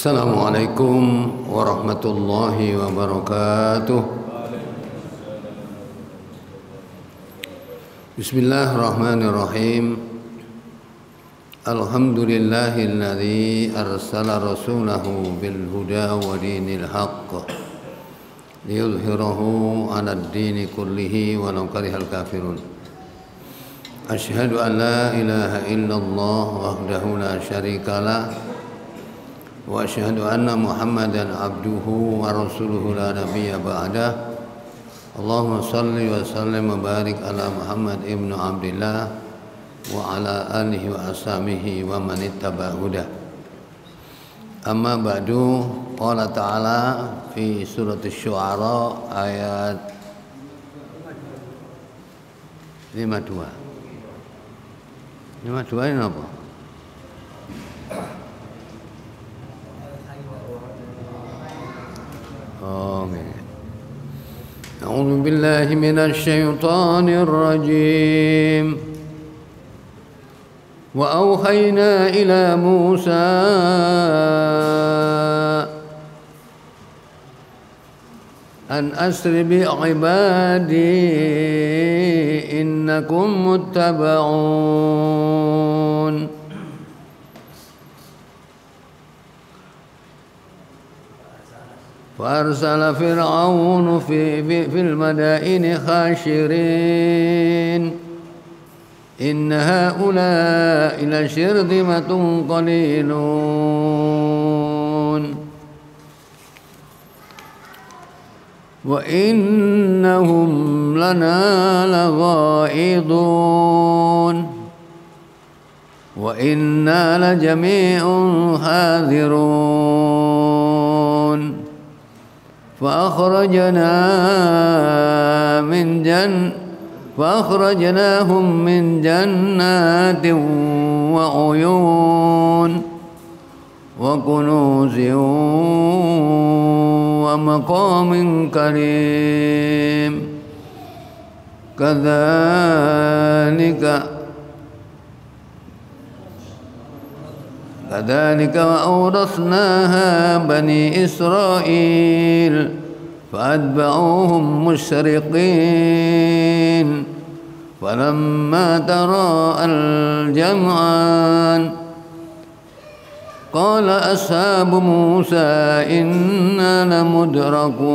Assalamualaikum warahmatullahi wabarakatuh. Bismillahirrahmanirrahim. Alhamdulillahilladzi arsala rasulahu bil huda wa dinil haqq liyudhhirahu 'alad dini kullihi walau karihal kafirun. Asyhadu an la ilaha illallah wahdahu la syarikalah wa asyhadu anna Muhammadan abduhu wa rasuluhu la nabiyya ba'dah. Allahumma salli wa sallim wa barik ala Muhammad ibn Abdillah wa ala alihi wa ashabihi wa man ittaba huda. Amma ba'du, qala ta'ala fi surat asy-syu'ara ayat 52. 52 ini apa? أعوذ بالله من الشيطان الرجيم وأوحينا إلى موسى أن أسر بعبادي إنكم متبعون فأرسل فرعون في المدائن حاشرين إن هؤلاء لشرذمة قليلون وإنهم لنا لغائظون وإنا لجميع حاذرون فأخرجناهم من جنات وعيون وكنوز ومقام كريم كذلك وأورثناها بني إسرائيل فأتبعوهم مشرقين فلما تراءى الجمعان قال أصحاب موسى إنا لمدركون.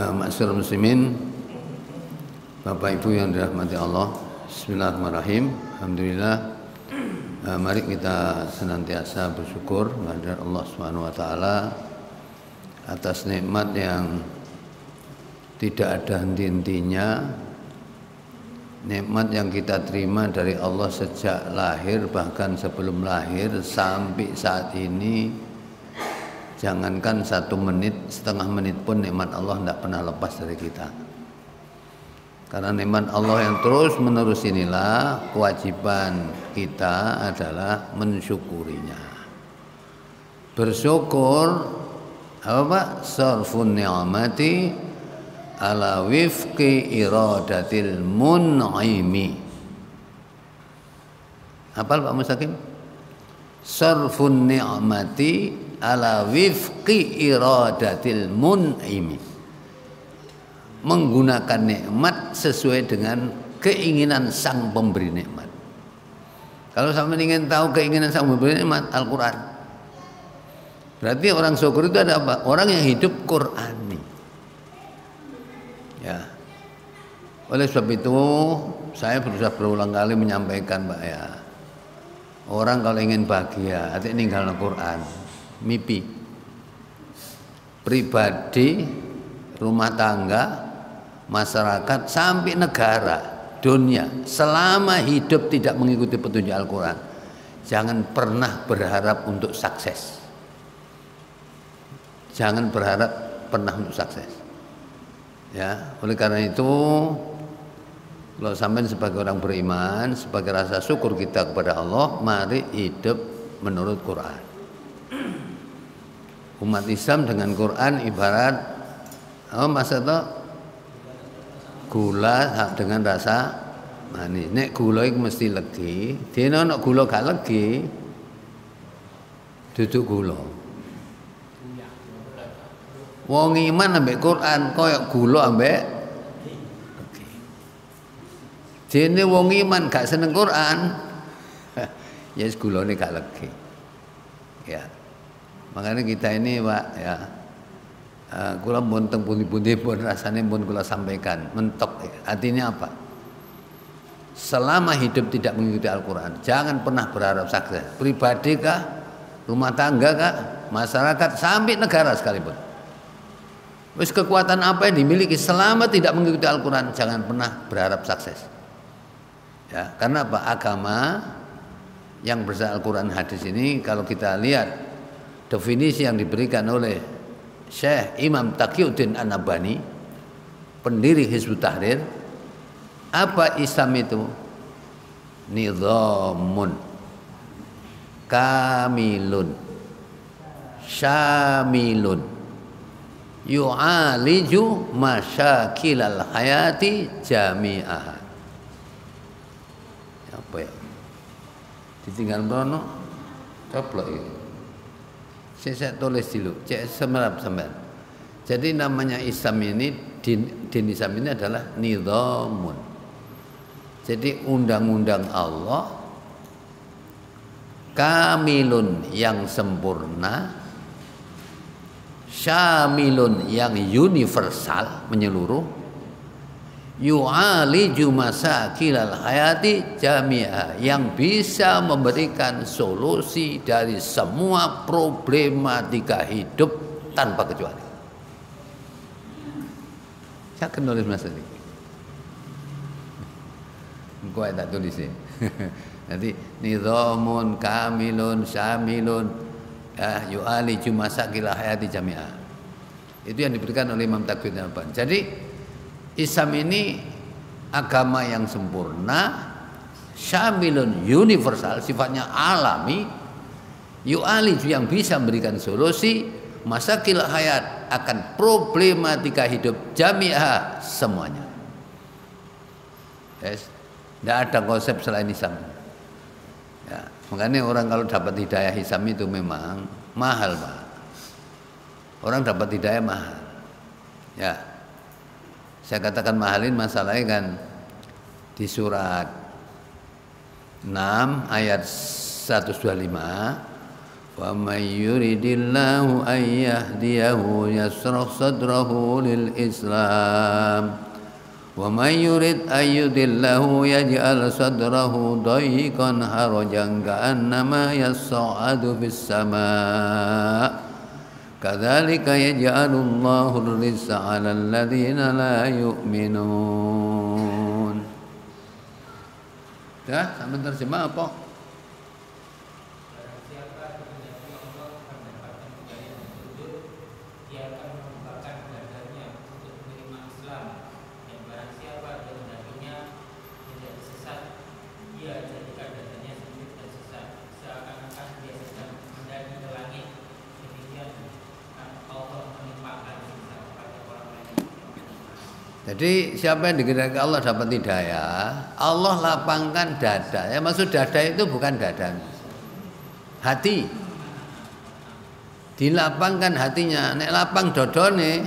Ma'asyiral muslimin, Bapak Ibu yang dirahmati Allah, bismillahirrahmanirrahim. Alhamdulillah, mari kita senantiasa bersyukur kepada Allah Subhanahu wa taala atas nikmat yang tidak ada henti-hentinya, nikmat yang kita terima dari Allah sejak lahir, bahkan sebelum lahir sampai saat ini. Jangankan 1 menit, setengah menit pun nikmat Allah tidak pernah lepas dari kita. Karena nikmat Allah yang terus menerus inilah kewajiban kita adalah mensyukurinya. Bersyukur apa Pak? Sarfun ni'mati ala wifqi iradatil mun'imi. Hafal Pak Mustaqim? Sarfun ni'mati ala wifqi iradatil mun'imi. Menggunakan nikmat sesuai dengan keinginan sang pemberi nikmat. Kalau sampai ingin tahu keinginan sang pemberi nikmat, Al-Quran. Berarti orang syukur itu ada apa? Orang yang hidup Qurani. Ya. Oleh sebab itu saya berusaha berulang kali menyampaikan Pak ya. Orang kalau ingin bahagia, hati ninggal Al-Quran, mimpi. Pribadi, rumah tangga, masyarakat sampai negara, dunia, selama hidup tidak mengikuti petunjuk Al-Quran, jangan pernah berharap untuk sukses. Jangan berharap pernah untuk sukses. Ya, oleh karena itu, kalau sampai sebagai orang beriman, sebagai rasa syukur kita kepada Allah, mari hidup menurut Quran. Umat Islam dengan Quran ibarat masa itu gula dengan rasa manis. Nek gula iku mesti legi. Dene ana gula gak legi. Duduk gula. Wong iman ambek Quran koyo gula ambek legi. Dene wong iman gak seneng Quran. Ya gulane gak legi. Ya. Makanya kita ini Pak ya. Kula pun teng pundi-pundi pun rasane pun kula sampaikan mentok. Artinya apa? Selama hidup tidak mengikuti Al-Qur'an, jangan pernah berharap sukses. Pribadi kah, rumah tangga kah, masyarakat sampai negara sekalipun. Wis kekuatan apa yang dimiliki selama tidak mengikuti Al-Qur'an, jangan pernah berharap sukses. Ya, karena apa? Agama yang berdasarkan Al-Qur'an hadis ini kalau kita lihat definisi yang diberikan oleh Syekh Imam Taqiyuddin An-Nabhani, pendiri Hizbut Tahrir, apa Islam itu? Nidhamun kamilun syamilun yu'aliju masyakilal hayati jami'ah. Apa ya? Ditinggal brono coplok itu. Saya tulis dulu, cek semerap sampean. Jadi namanya Islam ini, din Islam ini adalah nidhamun. Jadi undang-undang Allah kamilun yang sempurna, syamilun yang universal menyeluruh, yu'aliju masakilal hayati jami'ah yang bisa memberikan solusi dari semua problematika hidup tanpa kecuali. Saya akan nulis mas tadi. Engkau tak tulis ya. Nanti nidhamun kamilun syamilun yu'aliju masakilal hayati jami'ah. Itu yang diberikan oleh Imam Taqiyuddin An-Nabhani. Jadi Islam ini agama yang sempurna, syamilun universal, sifatnya alami, yu'aliju yang bisa memberikan solusi masakil hayat akan problematika hidup jami'ah semuanya. Yes. Tidak ada konsep selain Islam. Ya, makanya orang kalau dapat hidayah Islam itu memang mahal, Pak. Orang dapat hidayah mahal. Ya. Saya katakan mahalin masalahnya kan di surat 6 ayat 125, wa may yuridillahu ay yahdiyahu yashrah sadrahu lil Islam wa may yurid ay yudillahu yaj'al sadrahu dayiqan harajan ka'annama yas'adu fis sama'. Kadzalika yaj'alullahu ar-rizqa 'alal ladzina la yu'minun. Dah, sampai terjemah apa? Jadi siapa yang dikehendaki Allah dapat hidayah, Allah lapangkan dada. Ya maksud dada itu bukan dada, hati. Dilapangkan hatinya. Nek lapang dodone,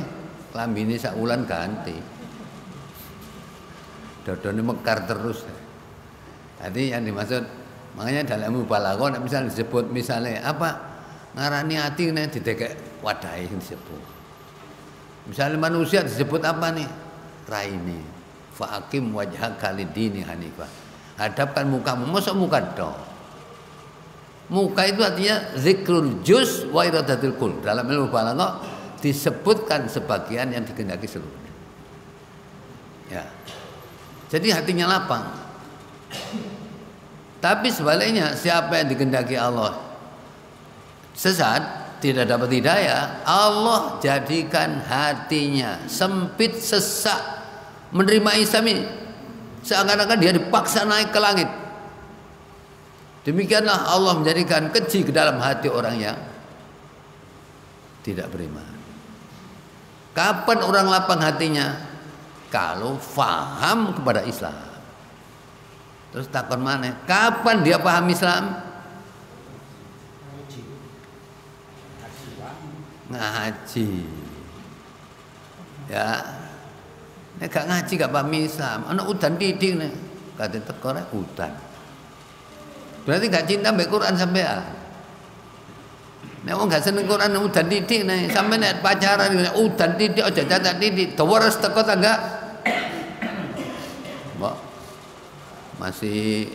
klambine sak wulan ganti. Dodone mekar terus. Jadi yang dimaksud, makanya dalam mubalaghah misalnya disebut misalnya apa? Ngarani hati nek didekek wadahe disebut. Misalnya manusia disebut apa nih? Raini fa'akim wajhaka lid-dini hanifah. Hadapkan mukamu, mosok muka dong. Muka itu artinya zikrul juz wa iradatul kul. Dalam ilmu balaghah disebutkan sebagian yang dikehendaki seluruhnya. Ya. Jadi hatinya lapang. Tapi sebaliknya siapa yang dikehendaki Allah sesat, tidak dapat hidayah, Allah jadikan hatinya sempit, sesak, menerima Islam ini seakan-akan dia dipaksa naik ke langit. Demikianlah Allah menjadikan keji ke dalam hati orang yang tidak beriman. Kapan orang lapang hatinya? Kalau faham kepada Islam. Terus takon maneh, kapan dia paham Islam? Ngaji. Ya. Nek gak ngaji gak paham Islam, ana udan titik nek kate teko rek udan. Berarti gak cinta mbek Quran sampean. Nek wong gak seneng Quran udan titik nek sampe nek pacaran udan titik aja cacat titik, dawa res teko ta enggak? Mbok masih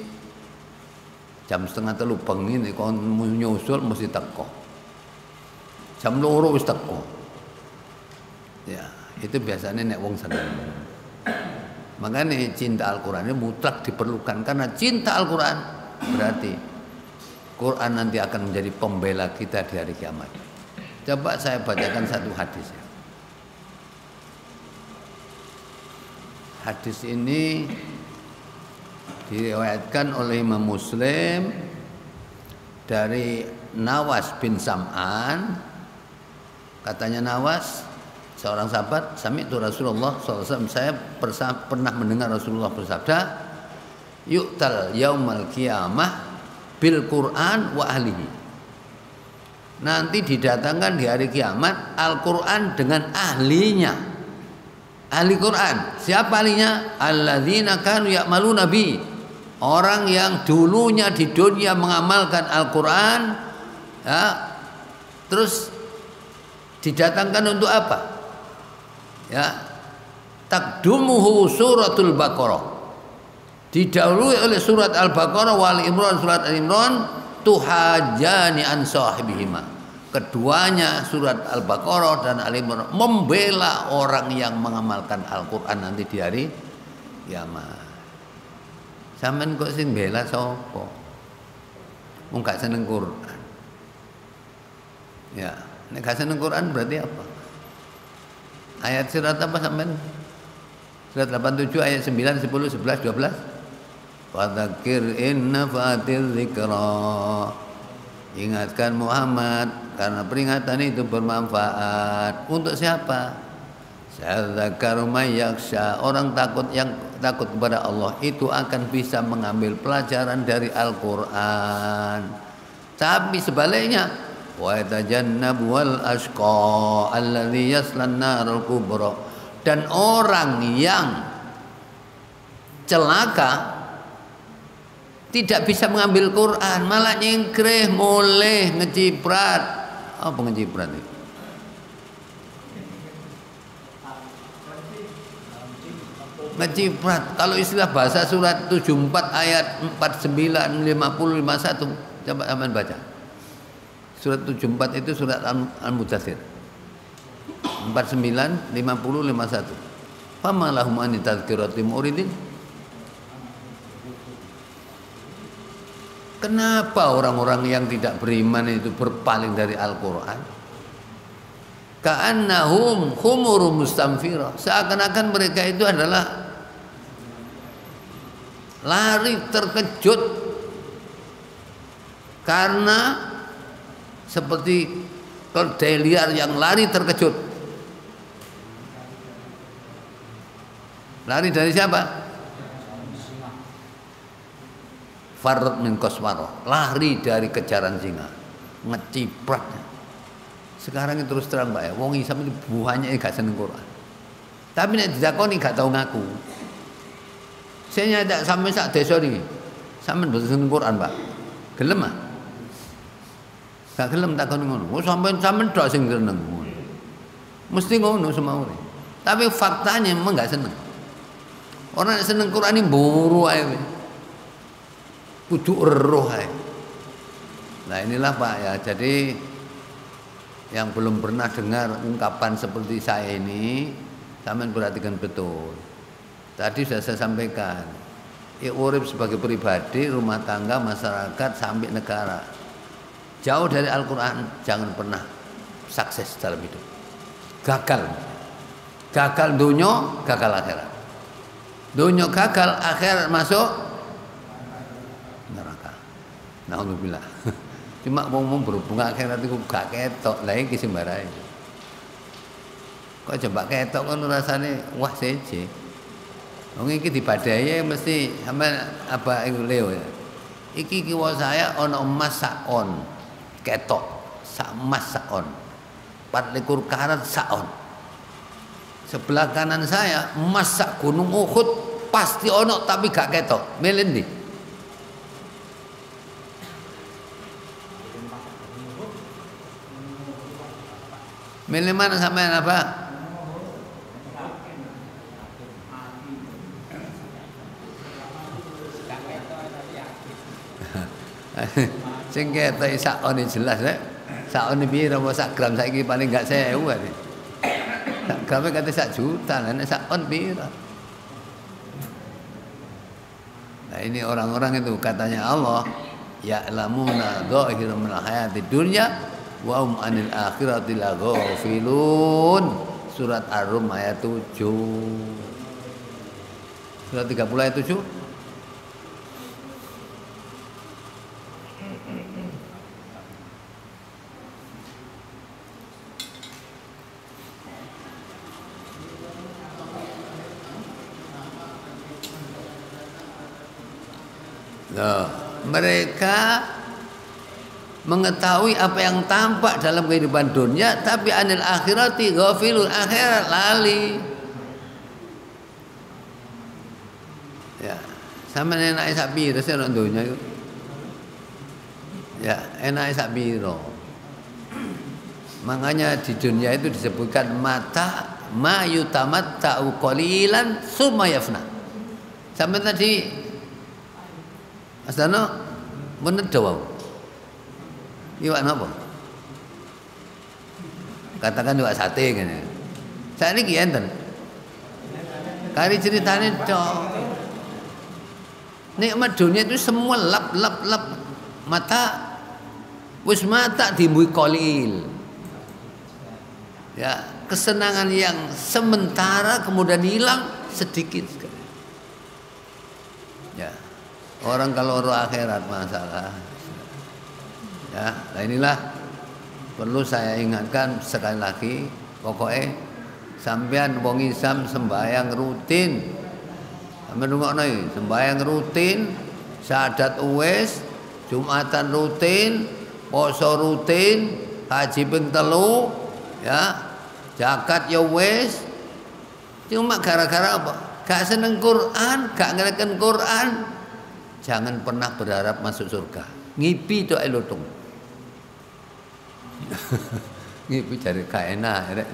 jam 2:30 bengi nek kon nyusul mesti teko. Jam 2 wis teko. Ya, itu biasanya nek wong seneng. Makanya cinta Al-Quran ini mutlak diperlukan, karena cinta Al-Quran berarti Quran nanti akan menjadi pembela kita di hari kiamat. Coba saya bacakan satu hadis ya. Hadis ini diriwayatkan oleh Imam Muslim dari Nawas bin Sam'an. Katanya Nawas, seorang sahabat, sami'tu Rasulullah SAW, saya pernah mendengar Rasulullah bersabda, yu'tal yaumal qiyamah bil Qur'an wa ahlihi. Nanti didatangkan di hari kiamat Al-Qur'an dengan ahlinya. Ahli Quran, siapa ahlinya? Alladzina kanu ya'maluna bi. Orang yang dulunya di dunia mengamalkan Al-Qur'an, ya, terus didatangkan untuk apa? Ya, takdumuhu suratul Baqarah, didahului oleh surat Al-Baqarah wal Imran, surat Al-Imran, tuhajani an sahibihima. Keduanya surat Al-Baqarah dan Al-Imran membela orang yang mengamalkan Al-Qur'an nanti di hari kiamat. Sampeyan kok sing bela sapa? Wong gak seneng Qur'an. Ya, nek gak seneng Qur'an berarti apa? Ayat surat apa sampean? Surat 87 ayat 9, 10, 11, 12. Fadzakir inna fatir dzikra. Ingatkan Muhammad karena peringatan itu bermanfaat. Untuk siapa? Sadzakaru may yakhsha. Orang takut yang takut kepada Allah itu akan bisa mengambil pelajaran dari Al-Qur'an. Tapi sebaliknya, wa yatajannabu wal ashqa alladzi yaslan narul kubra, dan orang yang celaka tidak bisa mengambil Quran, malah nyengkreh, moleh, ngeciprat. Apa ngeciprat itu? Ngeciprat. Kalau istilah bahasa surat 74 ayat 49, 50, 51, coba aman baca. Surat 74 itu surat Al-Mudaththir. 49, 50, 51. Fama lahum an tadhkirati muridin. Kenapa orang-orang yang tidak beriman itu berpaling dari Al-Qur'an? Ka'annahum khumurum mustamfirah. Seakan-akan mereka itu adalah lari terkejut karena seperti keledai liar yang lari terkejut. Lari dari siapa? Farrat min qaswarah, lari dari kejaran singa, ngeciprat. Sekarang itu terus terang Mbak ya, wong Islam itu buahnya gak seneng Quran. Tapi nek didakoni gak tau ngaku. Saya nyadak sampe sak desa niki. Sampeyan mboten seneng Quran, Pak. Gelem ah? Gak gelem takon ngono. Oh sampean tok sing seneng ngono. Mesti ngono semaure. Tapi faktanya memang gak seneng. Orang yang seneng Quran ini buru ae. Kudu eruh ae. Nah inilah Pak ya. Jadi yang belum pernah dengar ungkapan seperti saya ini, sampean perhatikan betul. Tadi sudah saya sampaikan. Ya urip sebagai pribadi, rumah tangga, masyarakat sampai negara. Jauh dari Al-Qur'an, jangan pernah sukses dalam hidup. Gagal. Gagal dunia, gagal akhirat. Dunia gagal, akhirat masuk neraka. Nauzubillah. Cuma ngomong berhubung akhirat itu gak ketok, lah iki sembarai. Kok coba ketok kan rasane wah seje. Wong iki dibadai mesti sampean apa iku Leo ya. Iki kiwa saya ana emas sakon. Ketok sak emas sakon. 24 karat sakon. Sebelah kanan saya emas sak gunung Uhud pasti ono tapi gak ketok. Milih ndi? Milih mana sampean apa? Sing ketok sakone jelas rek. Sakone piro apa sak gram saiki paling gak 1000 ae. Sak grame kate sak juta, nek sakon piro? Nah ini orang-orang itu katanya Allah ya'lamuna dhahiran minal hayatid dunya wa hum 'anil akhirati laghafilun. Surat Ar-Rum ayat 7. Surat 30 ayat 7. Nah, mereka mengetahui apa yang tampak dalam kehidupan dunia, tapi anil akhirati ghafilun, akhirat lali. Ya, sama enak sak piro sing nang donya iku. Ya, enak sak piro. Makanya di dunia itu disebutkan mata ma yutamatta'u qalilan summa yafna. Sampai tadi Asana menedaw. Iwak napa? Katakan iwak sate ngene. Saiki enten. Kari ceritane tok. Nikmat dunia itu semua lap mata wis mata dimbui qalil. Ya, kesenangan yang sementara kemudian hilang sedikit sekali. Ya. Orang kalau roh akhirat masalah. Ya, nah inilah perlu saya ingatkan sekali lagi. Pokoknya sampean wong Islam sembahyang rutin. Sampeyan rungokno iki, sembahyang rutin, syahadat uwis, Jumatan rutin, poso rutin, haji ping 3, ya. Zakat ya wis. Cuma gara-gara apa? Gak seneng Quran, gak ngereken Quran. Jangan pernah berharap masuk surga. Ngipi tok elutung. Ngipi cari kaena rek.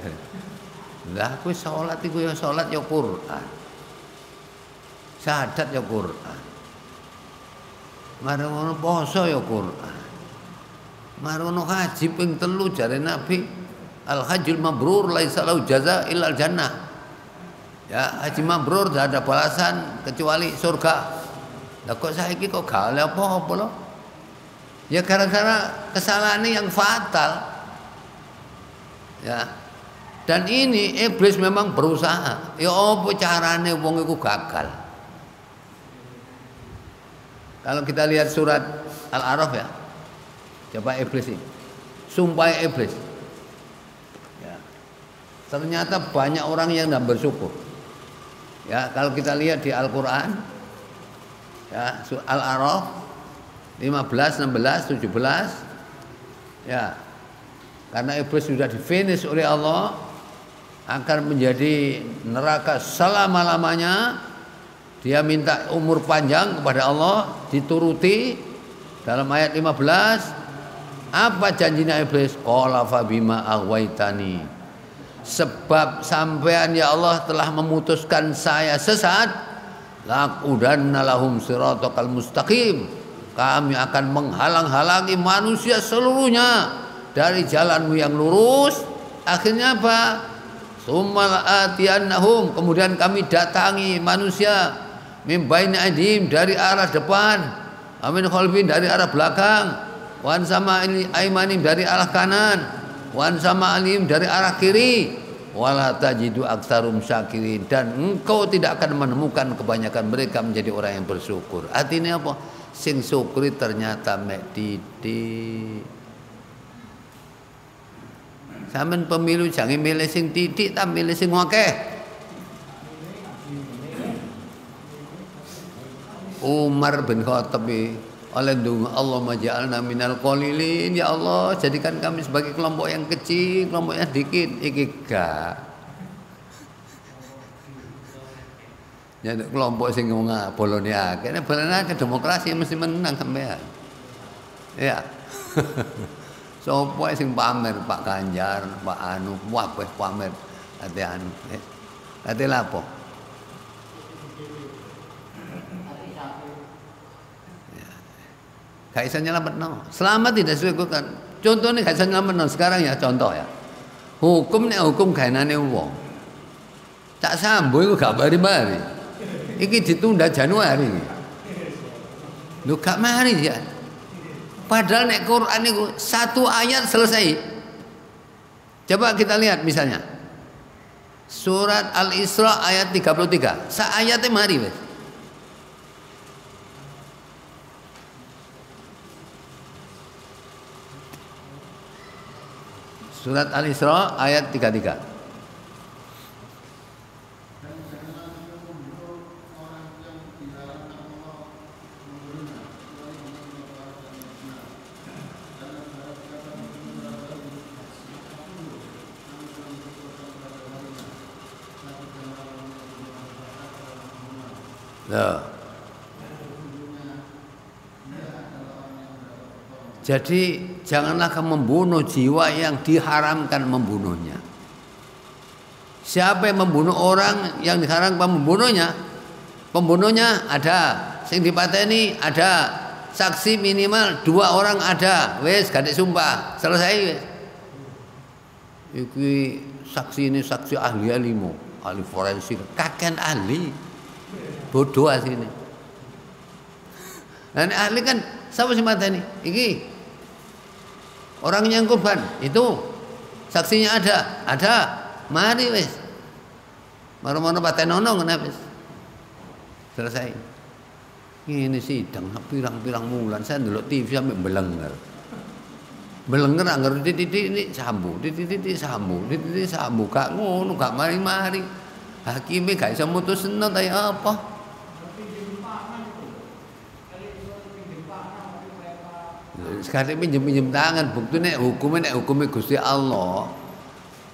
Lah kowe salat iku ya salat ya Quran. Syahadat ya Quran. Marono poso ya Quran. Marono haji ping 3 jare Nabi, al hajjul mabrur laisa lahu jaza illal jannah. Ya, haji mabrur tidak ada balasan kecuali surga. Lah kok saiki kok gak oleh apa-apa lho? Ya gara-gara kesalahan yang fatal. Ya. Dan ini iblis memang berusaha. Ya apa carane wong iku gagal? Kalau kita lihat surat Al-A'raf ya. Coba iblis ini. Sumpah iblis. Ya. Ternyata banyak orang yang tidak bersyukur. Ya, kalau kita lihat di Al-Qur'an ya, Al-A'raf 15, 16, 17. Ya. Karena iblis sudah di-finish oleh Allah akan menjadi neraka selama-lamanya. Dia minta umur panjang kepada Allah, dituruti. Dalam ayat 15, apa janjinya iblis? Qala fa bima aghwaytani. Sebab sampean ya Allah telah memutuskan saya sesat, laqudanna lahum siratal mustaqim. Kami akan menghalang-halangi manusia seluruhnya dari jalanmu yang lurus. Akhirnya apa? Summal atiyannahum, kemudian kami datangi manusia min baini aydihim, dari arah depan, amin khalfin, dari arah belakang, wan sama aimanim, dari arah kanan, wan sama alim, dari arah kiri, wala tajidu aktsarum syakirin, dan engkau tidak akan menemukan kebanyakan mereka menjadi orang yang bersyukur. Artinya apa? Sing syukuri ternyata mek titik. Sampeyan pemilu jangan milih sing titik, tapi milih sing akeh. Umar bin Khattab oleh doa Allahumma ja'alna minal qalilin, ya Allah jadikan kami sebagai kelompok yang kecil, kelompoknya dikit. Iki gak. Ya kelompok sing ngomong bolone akeh, nek bolone akeh demokrasi mesti menang sampean. Ya. Sopo sing pamer Pak Ganjar, Pak Anu, wabeh pamer ate anu. Ate lapo? Gak bisa nyelametno. Selama tidak sesuai kan. Contohnya gak bisa nyelametno sekarang ya contoh ya. Hukum nek hukum gaenane wong. Cak Sambo iku gak bari-bari. Iki ditunda Januari. Lho gak mari ya. Padahal nek Quran itu satu ayat selesai. Coba kita lihat misalnya. Surat Al-Isra ayat 33. Sa ayatnya mari wes. Surat Al-Isra ayat 33. Loh. Jadi janganlah kamu membunuh jiwa yang diharamkan membunuhnya. Siapa yang membunuh orang yang diharamkan membunuhnya? Pembunuhnya ada, sing dipateni ada, saksi minimal 2 orang ada, wes gak sumpah, selesai wes. Iki saksi ini saksi ahli alimu, ahli forensik, kakek ahli, bodoh asini. Dan ahli kan siapa sih mateni? Iki orang yang korban itu saksinya ada, mari wes. Maro-maro patenono ngene wes. Selesai. Ini sidang pirang-pirang bulan saya ndelok TV sampai belenger. Belenger anggar titik ini sambu, titik sambu, titik sambu gak ngono, gak mari-mari. Hakime gak iso mutusno ta apa? Sekarang pinjem tangan, bukti nek hukumnya Gusti Allah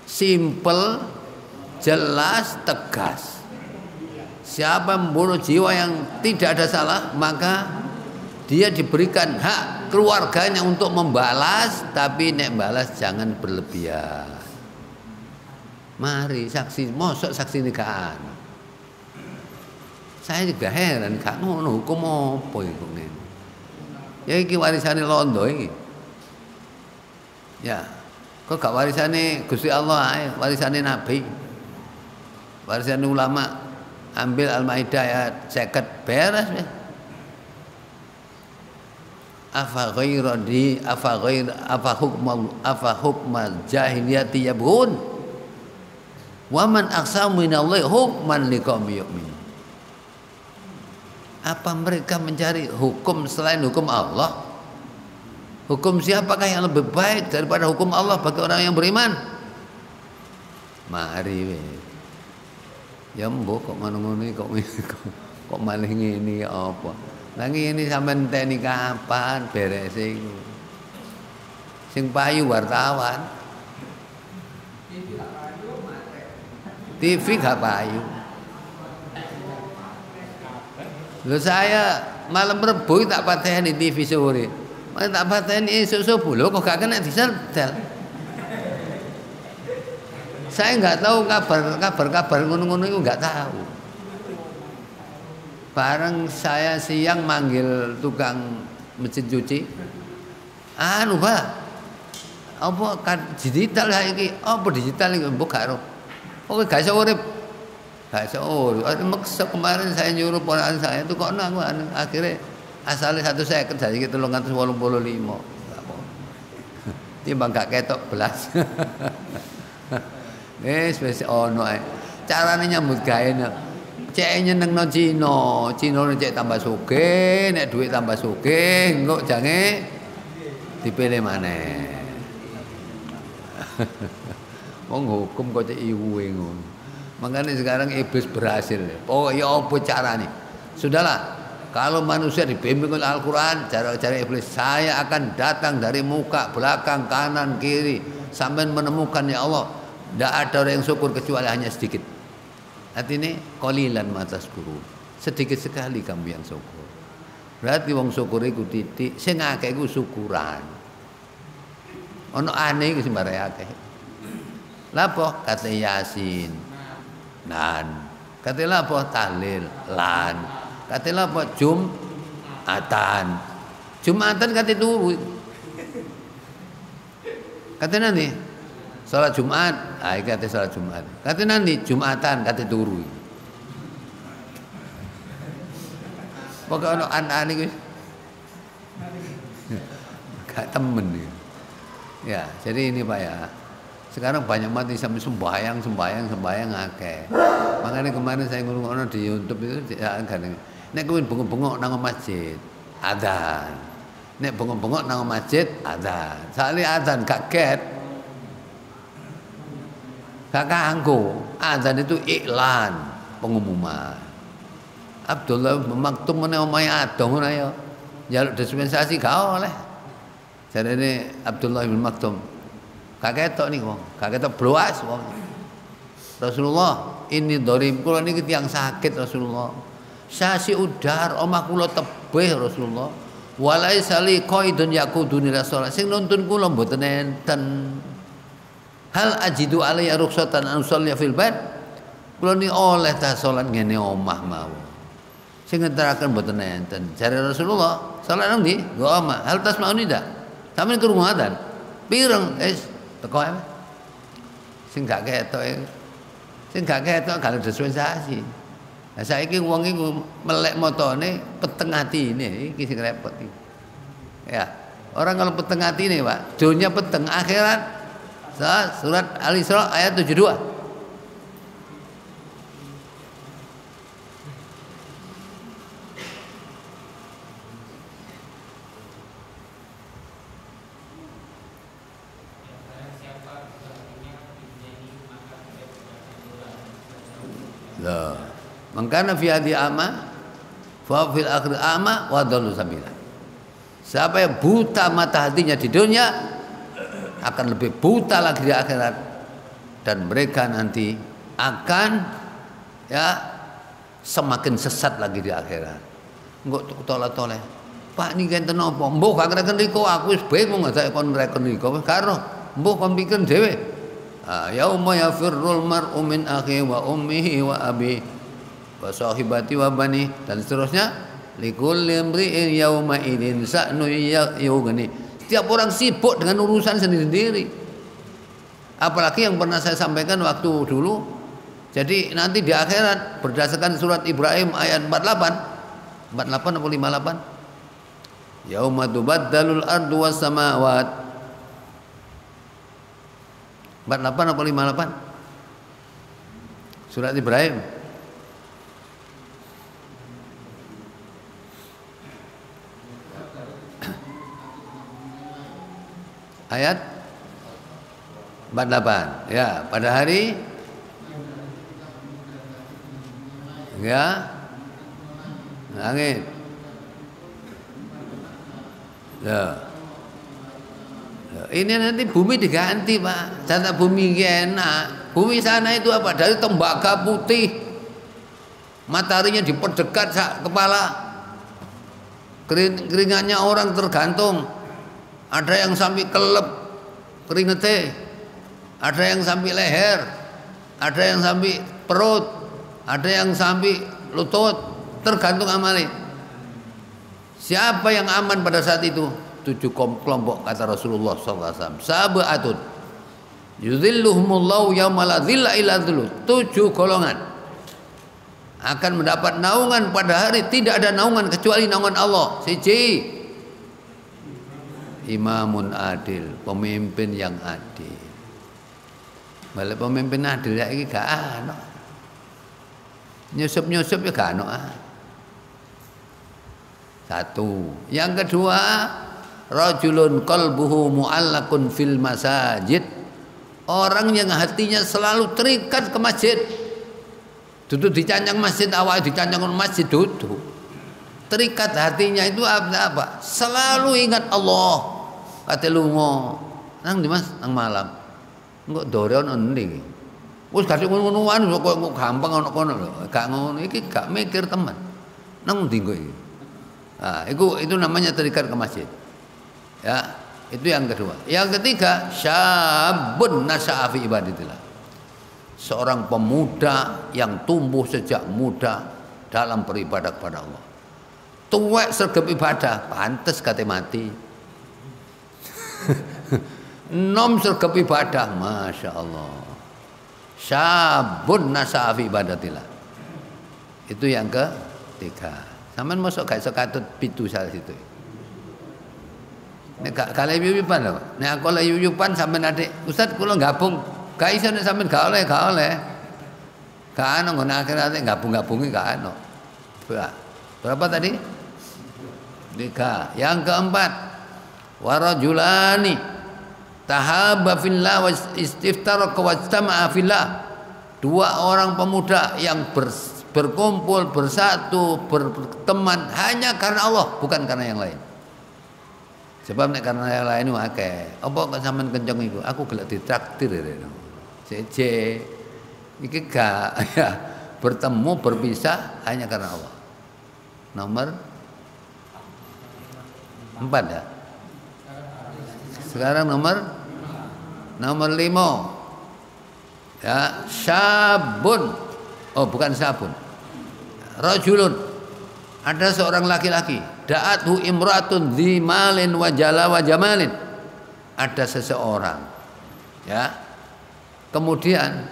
simple, jelas, tegas. Siapa membunuh jiwa yang tidak ada salah, maka dia diberikan hak keluarganya untuk membalas, tapi nek balas jangan berlebihan. Mari saksi, mosok saksi nikahan. Saya juga heran, gak ngono hukum apa iku ngene. Ya iki warisane londo iki. Ya. Kok gak warisane Gusti Allah ae, warisane Nabi. Warisane ulama. Ambil Al-Maidah ayat 50 beres wis. Afa hukmal jahiliyati yabghun. Wa man aqsamu minallahi hukman liqaumin yu'minun. Apa mereka mencari hukum selain hukum Allah? Hukum siapakah yang lebih baik daripada hukum Allah bagi orang yang beriman? Mari weh. Ya mbok kok ngono-ngono kok malih ngene apa? Lah ngene sampean enteni kapan berese iku? Sing payu wartawan. TV gak payu. Lho saya malam Rebo tak pateni TV sore. Malah tak pateni esuk subuh lho kok gak kena disetel. Saya nggak tahu kabar ngono-ngono itu nggak tahu. Bareng saya siang manggil tukang mesin cuci. Anu Pak, apa kan digital iki? Apa digital iki mbok gak ro. Pokoke gak iso urip. Gak iso urip. Maksa kemarin saya nyuruh ponakan saya itu kok aku akhirnya asalnya 150 dari 385. Timbang gak ketok belas. Wis ono ae. Carane nyambut gawe cek nyenengno Cina cek tambah sugih, nek dhuwit tambah sugih, engko jange dipilih maneh. Wong hukum kok cek iwuwe ngono. Makanya sekarang iblis berhasil. Oh ya apa carane? Sudahlah. Kalau manusia dibimbing oleh Al-Quran, cara-cara iblis, saya akan datang dari muka, belakang, kanan, kiri, sampai menemukan ya Allah, tidak ada orang yang syukur kecuali hanya sedikit. Artinya qalilan ma tashkurun, sedikit sekali kamu yang syukur. Berarti wong syukur iku titik, sing akeh iku syukuran. Ono aneh iku sembare akeh. Lapo kate Yasin, nan. Kate lapo tahlil, lan. Kate lapo Jumatan. Jumatan kate turu. Kate nanti salat Jumat, iki kate salat Jumat. Kate nanti Jumatan kate turu. Pokoke ono an-an iki. Gak temen iki. Ya, jadi ini Pak ya. Sekarang banyak mati sampai sembahyang akeh. Makanya kemarin saya ngurung di YouTube itu kan. Nek kuwi bengok-bengok nang masjid, adzan. Nek bengok-bengok nang masjid, adzan. Sakli adzan gak get. Gak kanggo. Adzan itu iklan, pengumuman. Abdullah Maktum meneh omahe adong ora ya. Njaluk dispensasi gak oleh. Jarene Abdullah bin Maktum. Gak ketok nih wong, gak ketok bloas wong. Rasulullah, ini dorib kula niki tiyang sakit Rasulullah. Sasi udar omah kula tebih Rasulullah. Walaisa li qaidun yakuduni Rasulullah. Sing nuntun kula mboten enten. Hal ajidu alayya rukhsatan an usalli fil bait. Kula ni oleh ta salat ngene omah mawon. Sing ngeteraken mboten enten. Jare Rasulullah, salat nang ndi? Nggo omah. Hal tasmauni ndak? Sampeyan krungu adzan. Pireng teko ae. Sing gak ketok kalau dispensasi. Lah saiki wong iku melek motone peteng atine iki sing repot iki. Ya, orang kalau peteng atine, Pak, dunya peteng, akhirat. Surat Al-Isra ayat 72. Lah, mangkana fi hadi ama fa fil akhir ama wa dallu sabila. Siapa yang buta mata hatinya di dunia akan lebih buta lagi di akhirat, dan mereka nanti akan ya semakin sesat lagi di akhirat. Engko tolak-toleh. Pak niki enten apa? Mbok gak ngreken riko, aku wis bingung gak kon ngreken riko. Wis karo, mbok kon pikir dhewe. Yauma yafirrul mar'u min akhi wa ummihi wa abi wa sahibati wa bani, dan seterusnya. Likulli imri'in yauma idzin sa'nu yughni. Setiap orang sibuk dengan urusan sendiri-sendiri. Apalagi yang pernah saya sampaikan waktu dulu. Jadi nanti di akhirat berdasarkan surat Ibrahim ayat 48 atau 58. Yauma tubaddalul ardu was samawat. 48 atau 58? Surat Ibrahim. Ayat 48. Ya, pada hari ya langit. Ya. Ini nanti bumi diganti, Pak. Jatah bumi enak. Bumi sana itu apa? Dari tembaga putih. Mataharinya diperdekat kepala. Keringatnya orang tergantung. Ada yang sampai kelep keringetnya. Ada yang sampai leher. Ada yang sampai perut. Ada yang sampai lutut. Tergantung amalnya. Siapa yang aman pada saat itu? 7 kelompok kata Rasulullah SAW. Sab'atun yudhilluhumullahu yauma la dhilla illa dhilluh. 7 golongan akan mendapat naungan pada hari tidak ada naungan kecuali naungan Allah. Siji, imamun adil, pemimpin yang adil. Balik pemimpin adil ya iki gak ana. Nyusup-nyusup ya gak ana. Satu. Yang kedua, rajulun qalbuhu mu'allaqun fil masajid. Orang yang hatinya selalu terikat ke masjid. Duduk dicancang masjid, awake dicancang masjid duduk. terikat hatinya itu apa? Selalu ingat Allah. Kate lunga nang di Mas nang malam. Engko dore ono endi. Wis gak ngono-ngonoan kok gampang ono kono lho. Gak ngono iki gak mikir teman. Nang ndi kok iki? Nah, itu namanya terikat ke masjid. Ya, itu yang kedua. Yang ketiga, syabun nasya'a fi ibadatillah. Seorang pemuda yang tumbuh sejak muda dalam beribadah kepada Allah. Tuwek sregep ibadah, pantes kate mati. Nom sregep ibadah, masya Allah. Syabun nasya'a fi ibadatillah. Itu yang ketiga. Sampeyan mosok gak iso katut pitu salah situ. Nek gak kalih yuyupan lho. Nek aku lek yuyupan sampean adik, Ustaz kula gabung. Gak iso nek sampean gak oleh. Gak ono ngono akhirat gabung-gabungi gak ono. Berapa tadi? 3. Yang keempat, warajulani tahaba fillah wa istiftara wa istama'a fillah. 2 orang pemuda yang berkumpul, bersatu, berteman hanya karena Allah, bukan karena yang lain. Sebab nek karena yang lain akeh. Apa kok sampean kenceng iku? Aku gelek ditraktir rene. Jeje. Iki gak ya, bertemu berpisah hanya karena Allah. Nomor 4 ya. Sekarang nomor 5. Ya, syabun. Oh, bukan sabun. Rajulun. Ada seorang laki-laki, da'athu imratun dzimalin wa jala wa jamalin. Ada seseorang, ya. Kemudian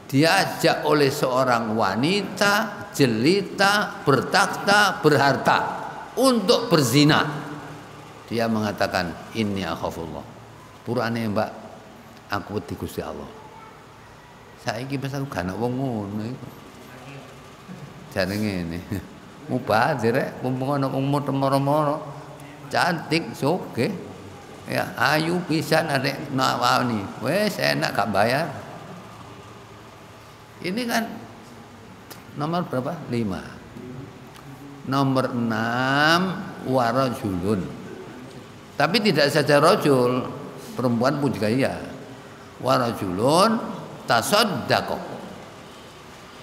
diajak oleh seorang wanita jelita, bertakhta, berharta untuk berzina. Dia mengatakan, inni akhafullah. Purane Mbak, aku wedi Gusti Allah. Saiki pas aku gak ana wong ngono iku. Jane ngene. Mubazir rek, mumpung ana wong moro-moro. Cantik, sugih. Ya, ayu pisan arek nawani. Wes enak gak bayar. Ini kan nomor berapa? 5. Nomor 6 warajulun. Tapi tidak saja rajul, perempuan pun juga iya. Warajulun tasaddaqo,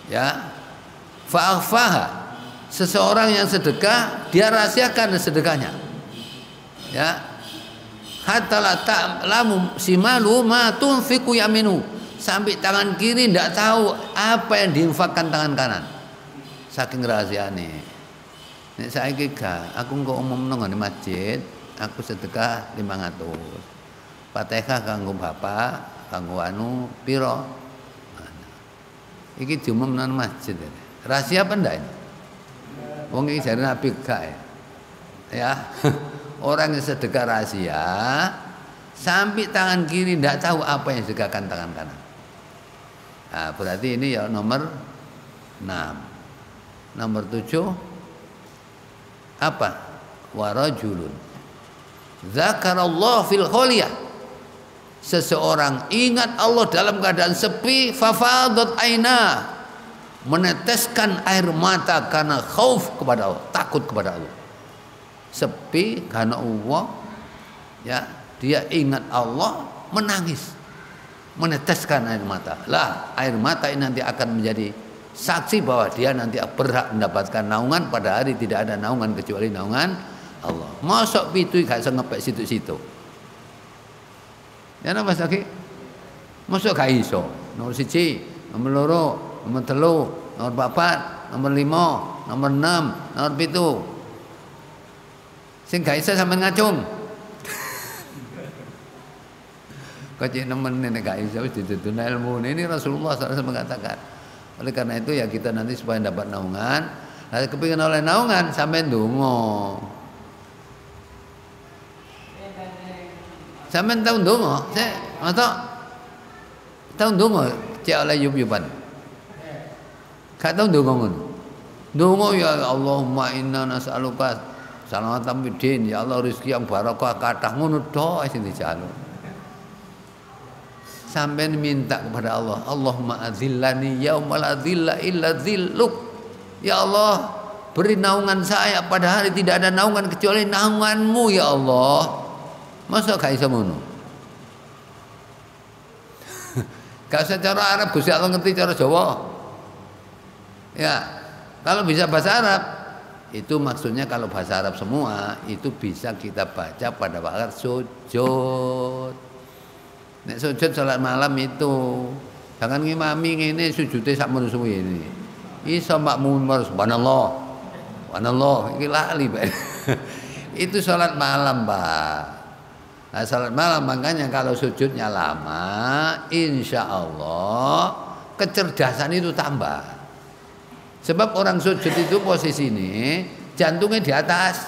ya, fa'akhfaha, seseorang yang sedekah dia rahasiakan sedekahnya, ya, hatta la ta'lamu simalu ma tunfiqu yaminu, sampai tangan kiri tidak tahu apa yang diinfakkan tangan kanan, saking rahasiane. Nek saiki gak, aku engko umumno nang masjid, aku sedekah 500. Fatihah kanggo bapak, kanggo anu piro? Iki diumumno nang masjid. Rahasia apa ndak ini? Wong iki jare Nabi gak ya. Orang yang sedekah rahasia sampai tangan kiri ndak tahu apa yang sedekahkan tangan kanan. Nah, berarti ini ya nomor 6. Nomor 7 apa? Warajulun zakarallahu fil kholiyah. Seseorang ingat Allah dalam keadaan sepi, fafadat aina, meneteskan air mata karena khauf kepada Allah, takut kepada Allah. Sepi karena Allah, ya, dia ingat Allah, menangis, meneteskan air mata. Lah, air mata ini nanti akan menjadi saksi bahwa dia nanti berhak mendapatkan naungan. Pada hari tidak ada naungan kecuali naungan Allah. Mosok pitu gak iso ngepek situ-situ. Ya napa lagi? Mosok gak iso. Nomor 1, nomor 2, nomor 3, nomor 4, nomor 5, nomor 6, nomor 7. Sing gak iso sampean ngacung. Kocek nemen nek gak iso wis ditutun ilmu. Ini Rasulullah SAW mengatakan. Oleh karena itu ya kita nanti supaya dapat naungan, nah kepingin oleh naungan sampai ndonga. Sampai tahu ndonga, saya atau tahu ndonga cek oleh yub-yuban. Gak tahu ndonga ngono. Ndonga ya Allahumma inna nas'aluka salamatan fid din, ya Allah rezeki yang barokah kathah ngono tok sing dijaluk. Sampai minta kepada Allah, Allahumma adzillani yaumal adzilla illa dzilluk. Ya Allah, beri naungan saya, padahal tidak ada naungan kecuali naunganmu ya Allah. Masa gak iso ngono? Gak usah cara Arab, Gusti Allah ngerti cara Jawa. Ya, kalau bisa bahasa Arab, itu maksudnya kalau bahasa Arab semua itu bisa kita baca pada waktu sujud. Nek sujud salat malam itu, jangan ngimami ngene sujudnya sak menusu ini. Iso makmum subhanallah. Subhanallah, iki lali, Pak. Itu salat malam, Pak. Nah, salat malam makanya kalau sujudnya lama, insya Allah kecerdasan itu tambah. Sebab orang sujud itu posisi ini jantungnya di atas.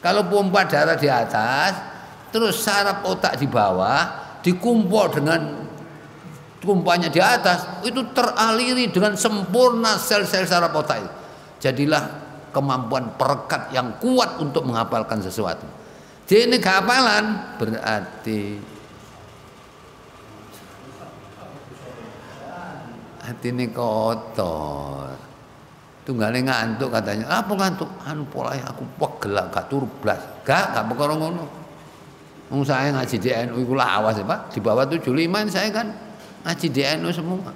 Kalau pompa darah di atas, terus saraf otak di bawah dikumpul dengan tumpahnya di atas, itu teraliri dengan sempurna sel-sel saraf otak itu. Jadilah kemampuan perekat yang kuat untuk menghafalkan sesuatu. Jadi ini kehafalan berarti hati ini kotor. Tunggale ngantuk katanya. Apa ngantuk? Anu pola aku pegel gak turu blas. Gak perkara ngono. Wong saya ngaji di NU iku lawas ya, Pak. Di bawah 75 saya kan ngaji di NU semua.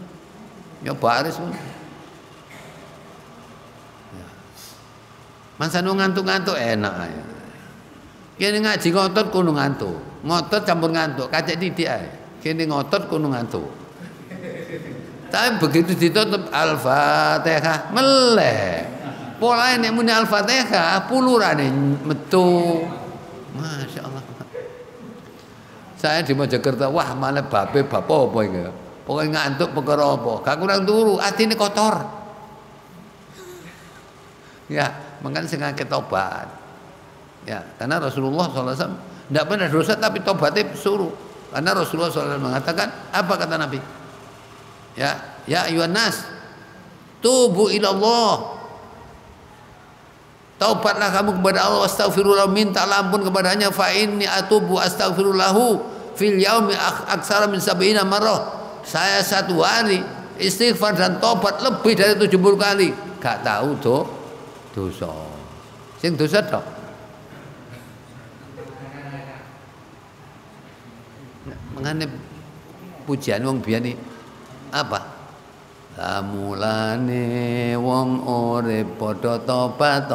Ya baris. Ya. Masa ngantuk-ngantuk enak aja. Kene ngaji ngotot kudu ngantuk. Ngotot campur ngantuk, kacek titik ae. Kene ngotot kudu ngantuk. Tapi begitu ditutup Al-Fatihah meleh. Polahe nek muni Al-Fatihah pulurane metu. Masya Allah. Saya di Mojokerto, wah malah bape bab apa iki. Pokoke ngantuk perkara apa? Gak kurang turu, atine kotor. Ya, makanya sing akeh tobat. Ya, karena Rasulullah SAW tidak pernah dosa tapi tobatnya suruh. Karena Rasulullah SAW mengatakan apa kata Nabi? Ya ayuhan nas, tubu ilallah. Taubatlah kamu kepada Allah, astaghfirullah, minta ampun kepadanya. Fa inni atubu astaghfirullahu fil yaumi aksara min sab'ina marrah. Saya satu hari istighfar dan tobat lebih dari 70 kali. Gak tahu dosa. Sing dosa tok. Mengane pujian wong biyen apa? Lamulane wong urip padha tobat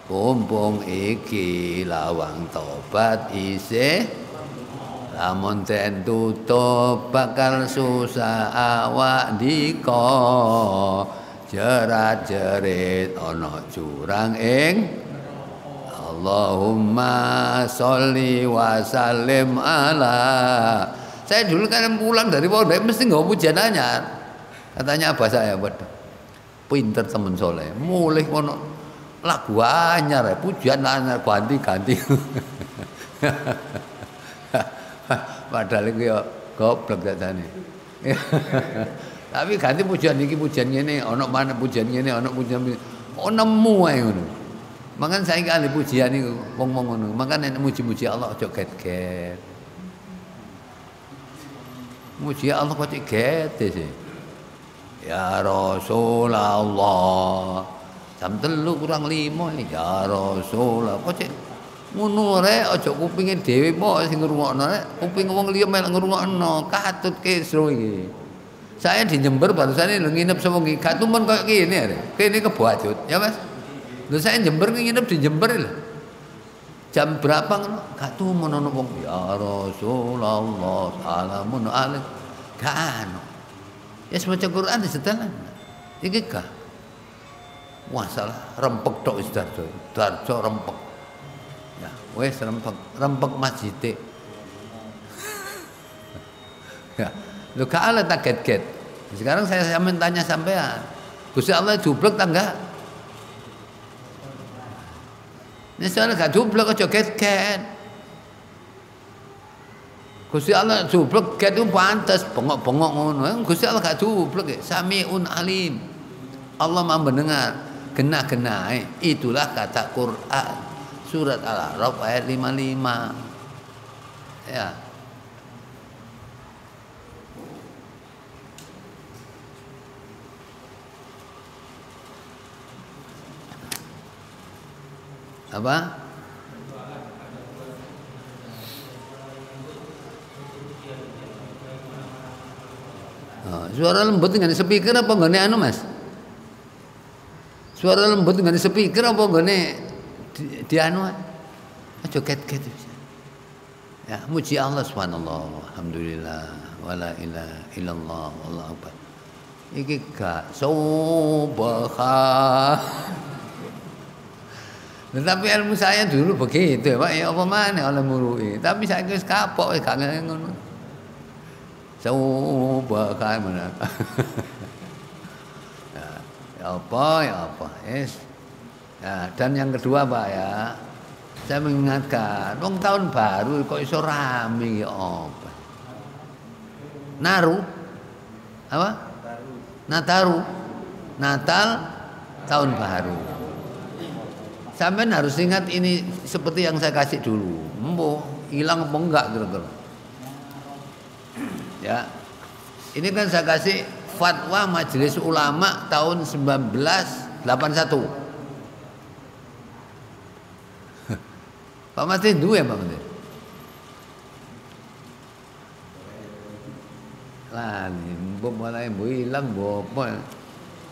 pumpung iki lawang tobat isih lamun ten tutup bakal susah awak dika jerat-jerit ana jurang ing Allahumma sholli wa sallim ala. Saya dulu kan pulang dari pondok mesti nggak pujian anyar. Katanya abah saya, waduh, pinter temen soleh. Mulai kono lagu anyar, pujian anyar ganti-ganti. Padahal itu ya goblok katanya. Tapi ganti pujian ini, pujian ini, ono mana pujian ini, ono pujian ini, nemu ae ngono. Makan saya kali pujian itu ngomong ngono. Makan nek muji-muji Allah aja get-get. Muji Allah kok get sih. Ya Rasulullah. Jam 3 kurang 5 ya Rasulullah. Kok ngono rek aja kupinge dhewe po sing ngrungokno rek. Kuping wong liya melok ngrungokno, katut kesro iki. Saya di Jember barusan ini nginep sewengi, gak tumen koyo kene rek. Kene kebajut, ya Mas. Lho saya Jember nginep di Jember lho. Jam berapa ngono? Gak tumen ono wong ya Rasulullah salamun alaik. Gak ono. Ya maca Quran disetelan. Iki gak. Masalah rempek tok wis darjo rempek. Ya, wis rempek masjid. Ya, lu gak ala tak get-get. Sekarang saya tanya sampean. Gusti Allah jublek ta enggak? Ini soalnya gak jublek aja get-get. Gusti Allah jublek get itu pantas bengok-bengok ngono. Gusti Allah gak jublek, Samiun alim. Allah Maha mendengar. Genah-genah itulah kata Quran. Surat Al-A'raf ayat 55. Ya. Apa? Oh, suara lembut dengan speaker apa nggone anu Mas? Suara lembut dengan speaker apa nggone di anu? Aja ket-ket. Ya, muji Allah subhanallah, alhamdulillah, wala ilaha illallah, wallahu akbar. Iki gak subhan. Tetapi ilmu saya dulu begitu ya Pak, ya apa mana oleh murui. Tapi saya wis kapok wis gak ngono. Subhan mana. Ya apa, yes. Ya, dan yang kedua Pak ya, saya mengingatkan, wong tahun baru kok iso rame ya apa? Naru, apa? Nataru, Natal, tahun baru. Sampai harus ingat ini seperti yang saya kasih dulu. Hilang apa enggak kira-kira? Ya, ini kan saya kasih fatwa Majelis Ulama tahun 1981. Pak Mas itu ya Pak Menteri. Lah, mulai hilang apa?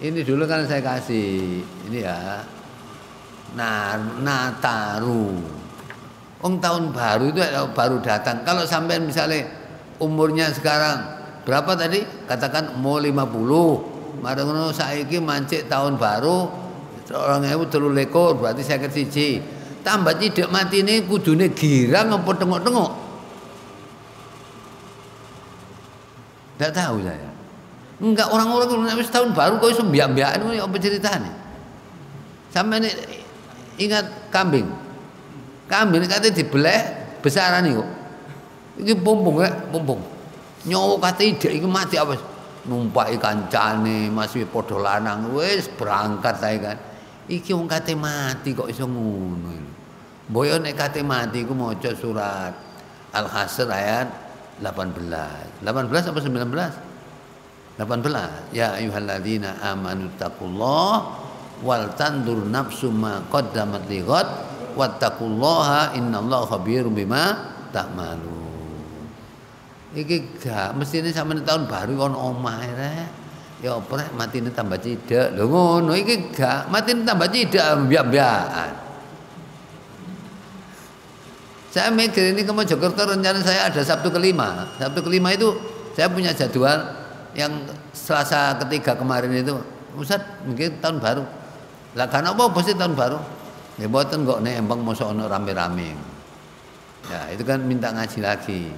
Ini dulu kan saya kasih ini ya. Nataru. Tahun baru itu baru datang. Kalau sampai misalnya umurnya sekarang berapa tadi? Katakan mau 50. Marang saiki mancik tahun baru 2023 berarti 51. Tambah tidak mati ini kudune girang apa tengok-tengok? Tidak tahu saya. Enggak, orang-orang wis tahun baru kok iso mbiak-mbiakan ngono apa ceritane? Sampai ini ingat kambing. Kambing kate dibeleh besaran kok. Iki pompong rek, pompong. Nyawa kate ide iki mati apa? Numpaki kancane masih padha lanang wis berangkat ae kan. Iki wong kate mati kok iso ngono. Boyo nek kate mati iku maca surat Al-Hasr ayat 18. 18 apa 19? 18. Ya ayyuhalladzina amanu taqullah wal tandur nafsum ma qaddamat lighad wattaqullaha innallaha khabirum bima ta'malun. Iki gak mestine sampeyan tahun baru kon omah rek. Ya oprek matine tambah cidak. Lho ngono iki gak matine tambah cidak mbiak-mbiakan. Saya mikir ini ke Mojokerto rencana saya ada Sabtu kelima. Sabtu kelima itu saya punya jadwal yang Selasa ketiga kemarin itu. Ustaz mungkin tahun baru. Lah kan apa sih tahun baru? Ya mboten kok nek embang mosok ono rame-rame. Ya itu kan minta ngaji lagi.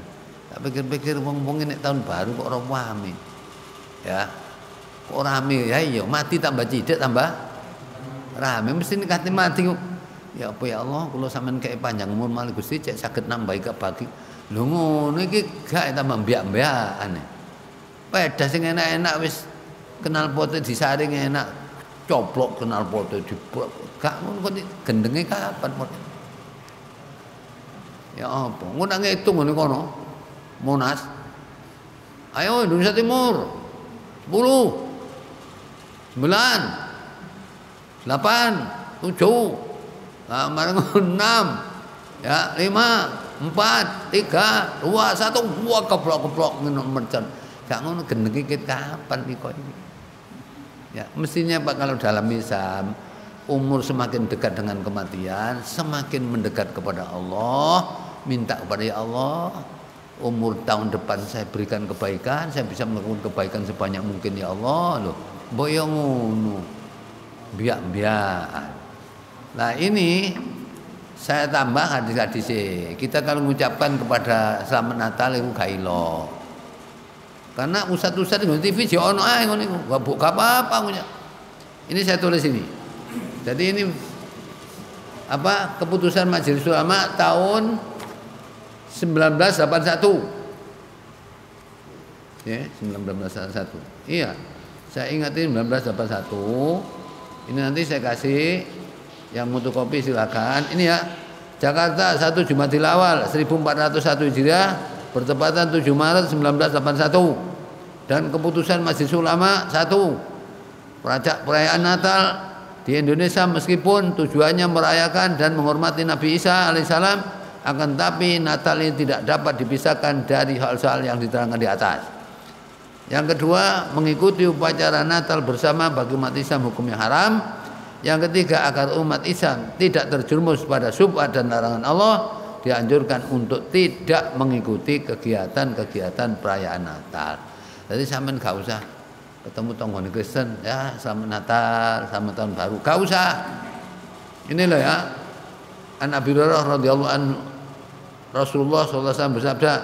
Tak pikir-pikir wong-wong nek tahun baru kok ora rame. Ya. Kok rame ya iya mati tambah cidik tambah rame mesti kate mati. Ya apa ya Allah kula sampean kei panjang umur malih Gusti cek saged nambahi kebagi. Lho ngono iki gak tambah mbiak-mbiakan. Pedas sing enak-enak wis kenal pote disaring enak. Coplok kenal pote diplok. Gak ngono kok gendenge kapan pote. Ya apa? Ngono ngitung ngene kono. Monas. Ayo Indonesia Timur. 10 9 8 7 marang 6 ya 5 4 3 2 1 wah keplok-keplok ngono mercon. Gak ngono gendenge kapan iki iki. Ya, mestinya Pak kalau dalam Islam umur semakin dekat dengan kematian, semakin mendekat kepada Allah, minta kepada ya Allah, umur tahun depan saya berikan kebaikan, saya bisa melakukan kebaikan sebanyak mungkin ya Allah loh. Mbok yo ngono. Biak-biakan. Nah ini saya tambah hadis-hadis. Kita kalau mengucapkan kepada selamat Natal itu gak ilo. Karena ustad-ustad di TV ono ae ngono iku. Gak apa-apa ngucap. Ini saya tulis ini. Jadi ini apa keputusan Majelis Ulama tahun 1981. Ya, 1981. Iya. Saya ingatin 1981. Ini nanti saya kasih yang fotokopi silakan. Ini ya. Jakarta 1 Jumadil Awal 1401 Hijriah bertepatan 7 Maret 1981. Dan keputusan Majelis Ulama 1. Perayaan Natal di Indonesia meskipun tujuannya merayakan dan menghormati Nabi Isa alaihissalam, akan tapi Natal ini tidak dapat dipisahkan dari hal-hal yang diterangkan di atas. Yang kedua, mengikuti upacara Natal bersama bagi umat Islam hukumnya haram. Yang ketiga, agar umat Islam tidak terjerumus pada syubhat dan larangan Allah, dianjurkan untuk tidak mengikuti kegiatan-kegiatan perayaan Natal. Jadi sampean gak usah ketemu tonggone Kristen ya selamat Natal, selamat tahun baru, gak usah. Ini loh ya, An Abi Hurairah radhiyallahu anhu, Rasulullah SAW bersabda,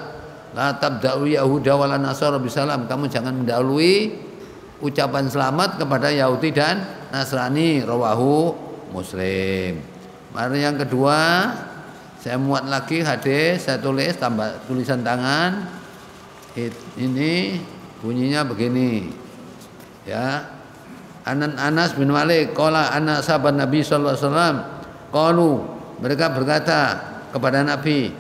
la tabda'u yahuda wala nasara bisalam, kamu jangan mendahului ucapan selamat kepada Yahudi dan Nasrani, rawahu Muslim. Mari yang kedua, saya muat lagi hadis, saya tulis tambah tulisan tangan. Ini bunyinya begini. Ya, Anas bin Malik qala anna sahabat Nabi sallallahu alaihi wasallam qalu, mereka berkata kepada Nabi,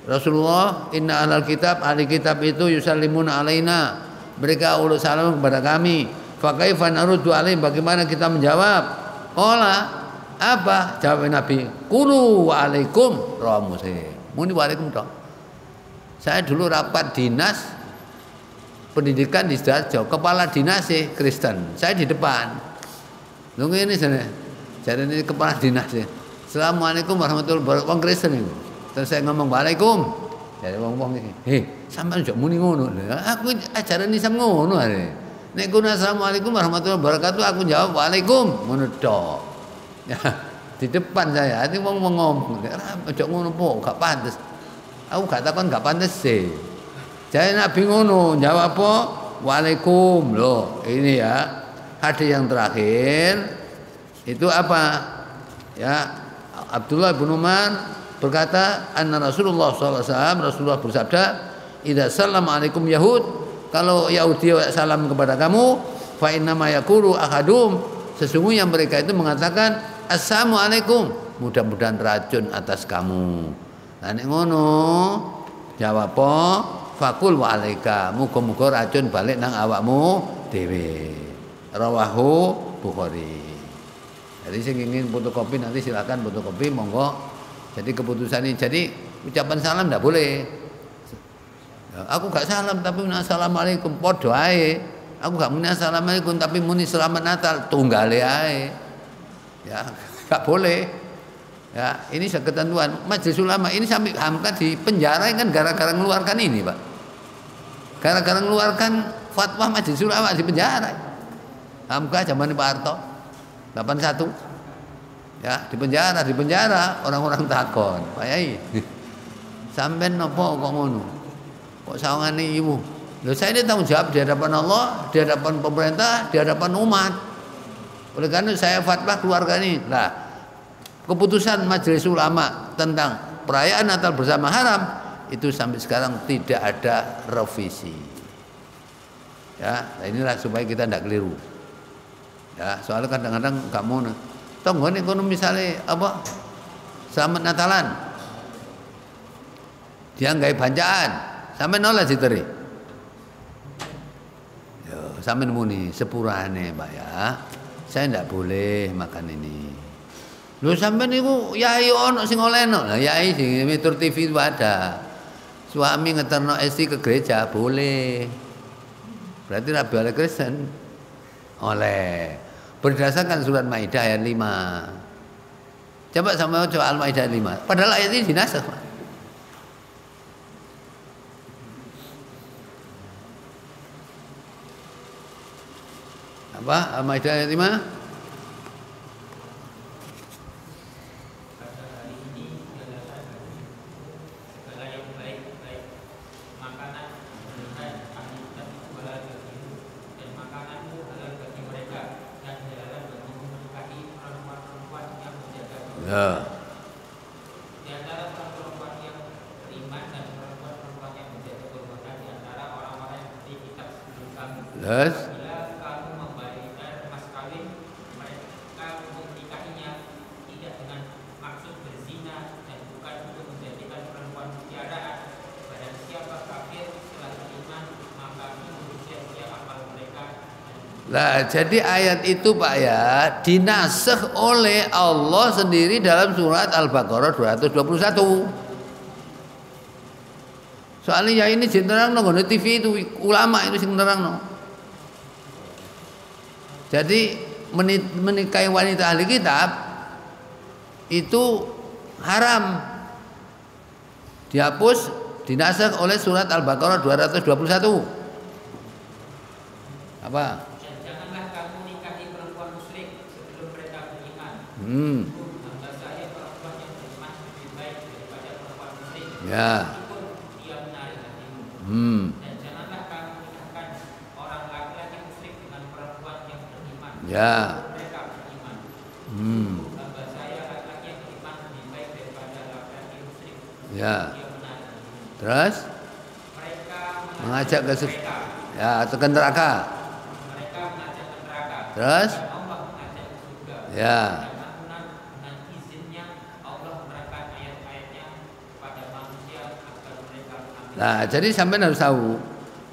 Rasulullah, inna ahlal kitab, ahli kitab itu yusallimuna alaina, mereka ulul salam kepada kami, fa kaifa naruddu alaihim, bagaimana kita menjawab? Qala, apa jawab Nabi? Qulu wa alaikum, rawahu Muslim. Muni wa alaikum toh. Saya dulu rapat dinas pendidikan di Sidoarjo, kepala dinas Kristen, saya di depan. Lu ini sana, jadi ini kepala dinas sih. Assalamualaikum warahmatullahi wabarakatuh. Wong Kristen itu. Terus saya ngomong waalaikum. Jadi wong ini, sampean ojo muni ngono. Aku ajaran Islam ngono ae. Nek kuna assalamualaikum warahmatullahi wabarakatuh, aku jawab waalaikum, ngono tok. Ya, di depan saya, ini wong ngomong, ojo ngono po, gak pantes. Aku gak takon gak pantes sih. Jadi Nabi ngono, jawab apa? Waalaikum. Loh, ini ya. Hadis yang terakhir itu apa? Ya, Abdullah bin Umar berkata, anna Rasulullah SAW, Rasulullah bersabda, idza sallama alaikum yahud, kalau Yahudi salam kepada kamu, fa inna ma yaqulu ahadum, sesungguhnya mereka itu mengatakan assalamualaikum, mudah-mudahan racun atas kamu. Nah nek ngono, jawab apa? Fakul wa alaika, muga-muga racun balik nang awakmu dhewe. Rawahu Bukhari. Jadi sing ingin fotokopi nanti silakan fotokopi, monggo. Jadi keputusan ini, jadi ucapan salam enggak boleh. Ya, aku gak salam tapi muni assalamualaikum, padha ae. Aku gak muni assalamualaikum tapi muni selamat Natal, tunggale ae. Ya, gak boleh. Ya, ini ketentuan Majelis Ulama ini sampai Hamka di penjara kan gara-gara mengeluarkan ini, Pak. Gara-gara mengeluarkan fatwa Majelis Ulama di penjara. Hamka zaman Pak Harto 81. Ya, di penjara orang-orang takon, Pak Yai. Sampean nopo kok ngono? Kok sawangane ibu? Loh, saya ini tanggung jawab di hadapan Allah, di hadapan pemerintah, di hadapan umat. Oleh karena saya fatwa keluarga ini. Nah, keputusan Majelis Ulama tentang perayaan Natal bersama haram itu sampai sekarang tidak ada revisi. Ya, nah inilah supaya kita tidak keliru. Ya, soalnya kadang-kadang nggak mau. Tonggon ekonomi misalnya apa? Selamat Natalan. Dia nggak bancaan, sampai nolak diteri. Yo, sampai muni sepurane, Pak ya. Saya tidak boleh makan ini. Lho sampean niku yai ono sing olehno. Lah yai sing mitur TV itu ada. Suami ngeterno istri ke gereja boleh. Berarti Nabi oleh Kristen. Oleh. Berdasarkan surat Maidah ayat 5. Coba sama coba Al-Maidah 5. Padahal ayat ini dinasakh. Apa? Al-Maidah ayat 5? Ya. Di antara perempuan yang beriman dan perempuan yang menjadi korban di antara orang-orang yang di kitab sebelum kamu. Yes. Bila kamu membayar mas kawin mereka untuk menikahinya tidak dengan maksud berzina dan bukan untuk menjadikan perempuan mutiara. Barang siapa kafir setelah beriman maka itu sia-sia amal mereka. Nah, jadi ayat itu Pak ya dinasakh oleh Allah sendiri dalam surat Al-Baqarah 221. Soalnya ya ini jenderang no TV itu ulama itu sing nerangno. Jadi menikahi wanita ahli kitab itu haram. Dihapus dinasakh oleh surat Al-Baqarah 221. Apa? Ya. Dan janganlah kamu menikahkan orang laki-laki musyrik dengan perempuan yang beriman. Ya. Mereka beriman. Hamba saya laki-laki yang beriman lebih baik daripada laki-laki musyrik. Ya. Dia menarik hatimu. Terus Mereka mengajak ke ya atau ke neraka. Mereka mengajak ke neraka. Terus Dan Allah mengajak ke surga. ya. Dengan izinnya Allah menerangkan ayat-ayatnya kepada manusia agar mereka mengambil. Nah, jadi sampai harus tahu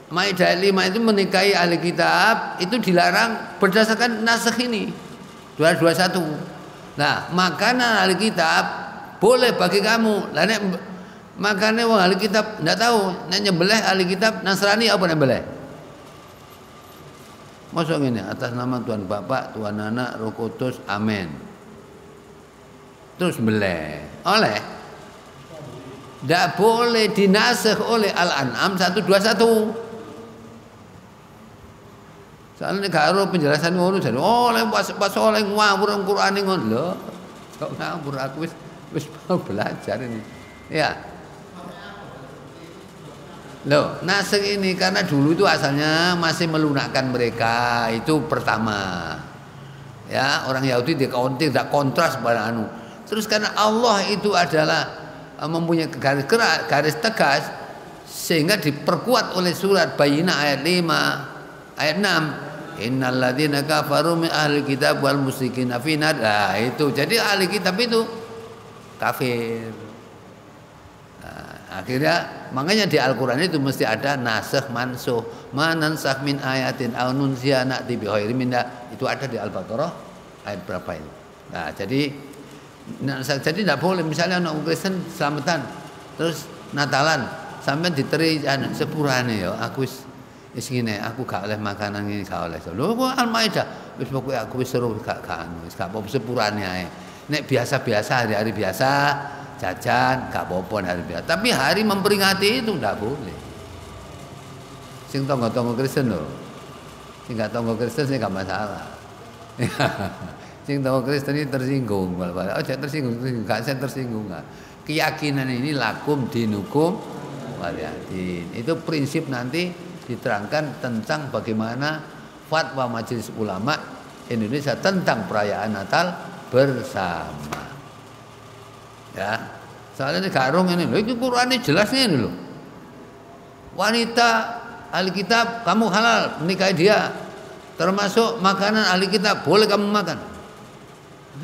Maidah 5 itu menikahi ahli kitab itu dilarang berdasarkan nasakh ini 221. Nah, makanan ahli kitab boleh bagi kamu. Lah nek makane wong ahli kitab ndak tahu nek nyembelih ahli kitab Nasrani apa nyembelih? Masuk ini atas nama Tuhan Bapa, Tuhan Anak, Roh Kudus, amin. Terus beleh. Oleh tidak boleh dinasakh oleh Al-An'am 121. Soalnya karo penjelasan ngono jadi oleh pas oleh ngawur Al-Qur'an ngono lho. Kok ngawur aku wis mau belajar ini. Ya. Loh, nasakh ini karena dulu itu asalnya masih melunakkan mereka, itu pertama. Ya, orang Yahudi dikaunting, tidak kontras pada anu. Terus karena Allah itu adalah mempunyai garis tegas sehingga diperkuat oleh surat Bayyinah ayat 5, ayat 6. Innal ladzina kafaru min ahli kitab wal musyrikin fi nar. Nah, itu. Jadi ahli kitab itu kafir. Akhirnya makanya di Al-Qur'an itu mesti ada nasakh mansukh, manansakh min ayatin aw nunsiha na'ti bi khairin minha. Itu ada di Al-Baqarah ayat berapa itu. Nah, jadi tidak boleh misalnya anak Kristen selamatan terus Natalan sampai diteri sepurane ya aku wis ngene aku gak oleh makanan ini gak oleh. Lho kok Al-Maidah wis pokoke aku wis seru gak anu wis gak apa sepurane ae. Nek biasa-biasa hari-hari biasa jajan gak apa-apa hari biasa. Tapi hari memperingati itu ndak boleh. Sing tonggo-tonggo Kristen lho. Sing gak tonggo Kristen sih gak masalah. Sing tonggo Kristen ini tersinggung. Oh, jangan tersinggung, gak saya tersinggung. Keyakinan ini lakum dinukum waliyadin. Itu prinsip nanti diterangkan tentang bagaimana fatwa Majelis Ulama Indonesia tentang perayaan Natal bersama. Ya, soalnya ini garung ini loh, ini Quran ini jelasnya ini loh. Wanita ahli kitab kamu halal menikahi dia, termasuk makanan ahli kitab boleh kamu makan.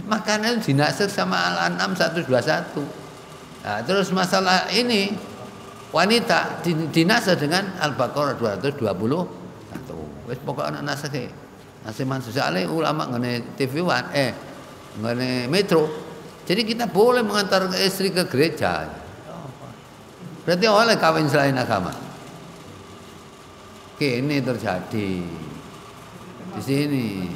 Makanan dinasakh sama Al-An'am 121. Nah, terus masalah ini wanita dinasakh dengan Al-Baqarah 221. Wis pokoknya nasakh. Nasakh mansukh ale ulama ngene TV One ngene Metro. Jadi kita boleh mengantar istri ke gereja. Berarti oleh kawin selain agama. Oke, ini terjadi di sini.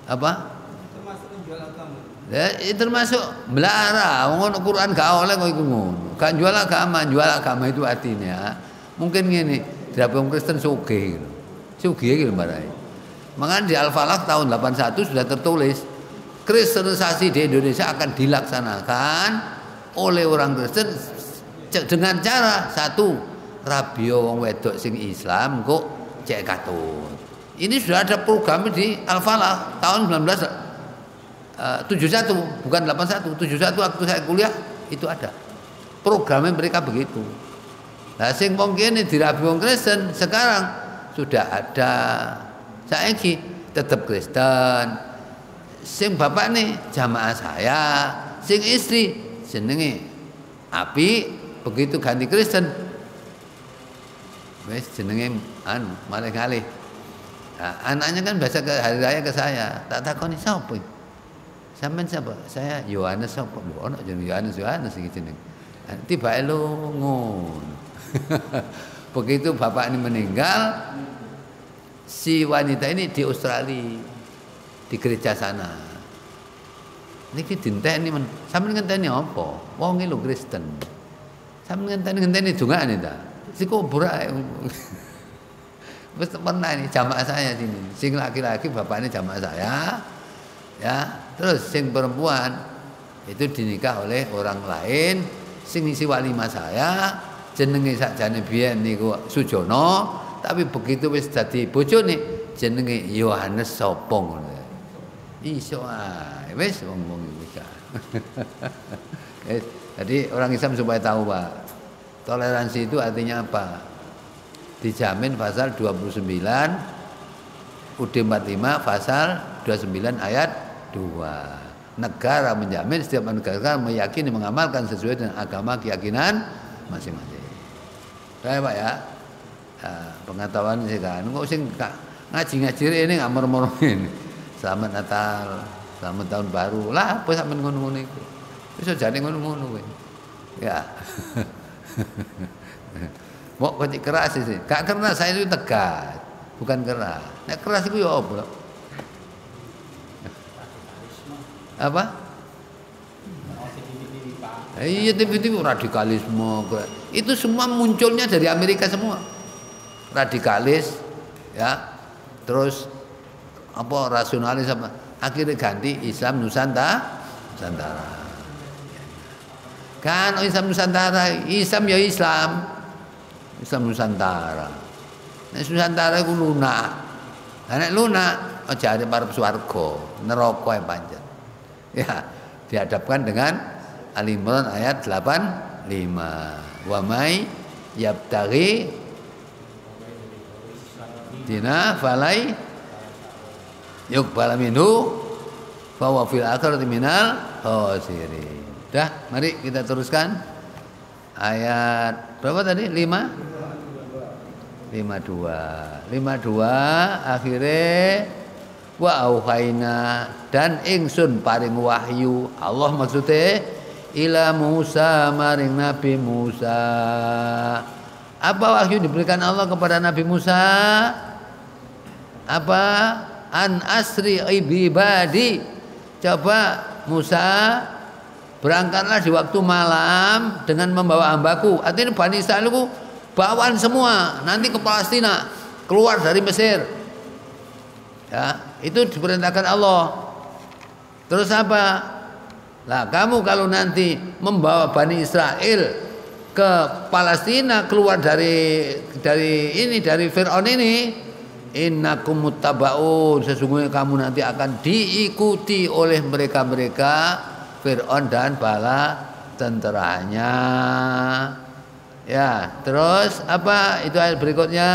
Apa? Termasuk menjual agama. Ya, itu termasuk melarang. Ngono Quran gak oleh kok iku ngono. Gak jual agama, jual agama itu artinya mungkin gini, tidak orang Kristen sugih. Sugih iki lho marai. Makanya di Al-Falaq tahun 81 sudah tertulis Kristenisasi di Indonesia akan dilaksanakan oleh orang Kristen dengan cara satu, rabio wong wedok sing Islam kok cek katut. Ini sudah ada program di Al-Falaq tahun 1971, bukan 81, 71 waktu saya kuliah itu ada. Programnya mereka begitu. Nah, sing wong kene dirabi wong Kristen sekarang sudah ada. Saiki tetap Kristen. Sing bapak nih jamaah saya, sing istri jenenge Api, begitu ganti Kristen wis jenenge anu malih kalih Nah, anaknya kan biasa ke hari raya ke saya, tak takoni sapa. Sampeyan siapa? Saya Yohanes sapa? Ono jeneng Yohanes iki jeneng. Tiba lu ngun. Begitu bapak ini meninggal, si wanita ini di Australia, di gereja sana. Niki dinteni men, sampeyan ngenteni apa? Wong iki lho Kristen. Sampeyan ngenteni dongane ta? Siku burak. Wis pernah ini jamaah saya sini. Sing laki-laki bapaknya jamaah saya. Ya, terus sing perempuan itu dinikah oleh orang lain. Sing isi walimah saya jenenge sakjane biyen niku Sujono, tapi begitu wis dadi bojone jenenge Yohanes sapa ngono. Iso ae wis wong-wong iki. Jadi orang Islam supaya tahu, Pak. Toleransi itu artinya apa? Dijamin pasal 29 UD 45 pasal 29 ayat 2. Negara menjamin setiap negara meyakini mengamalkan sesuai dengan agama keyakinan masing-masing. Kayak Pak ya. Nah, pengetahuan sih kan. Kok sing ngaji-ngaji ini nggak mermoroin. Selamat Natal, selamat tahun baru. Lah apa sampean ngono-ngono iku. Wis jane ngono-ngono kowe. Ya. Mau kocik keras sih. Gak keras, saya itu tegas, bukan keras. Nek keras itu ya apa? Apa? Iya, tiba-tiba radikalisme. Itu semua munculnya dari Amerika semua. Radikalis, ya. Terus apa rasionalis apa? Akhirnya ganti Islam Nusantara. Kan Islam Nusantara, Islam ya Islam Nusantara. Nek Nusantara iku lunak. Lah nek lunak aja arep arep swarga, neraka ae pancen. Ya, dihadapkan dengan Al-Imran ayat 85. Wa may yabtaghi dina falai yuqbal minhu fa huwa fil akhirati minal khasirin. Dah, mari kita teruskan ayat berapa tadi? 52 akhirnya wa auhayna dan ingsun paring wahyu Allah maksudnya ila Musa maring Nabi Musa. Apa wahyu diberikan Allah kepada Nabi Musa? Apa? An asri ibadi. Coba Musa berangkatlah di waktu malam dengan membawa hambaku. Artinya Bani Israil itu bawaan semua nanti ke Palestina, keluar dari Mesir. Ya, itu diperintahkan Allah. Terus apa? Lah kamu kalau nanti membawa Bani Israil ke Palestina, keluar dari Fir'aun ini, innakum muttabaun, sesungguhnya kamu nanti akan diikuti oleh mereka-mereka Fir'aun dan bala tenteranya. Ya, terus apa itu ayat berikutnya?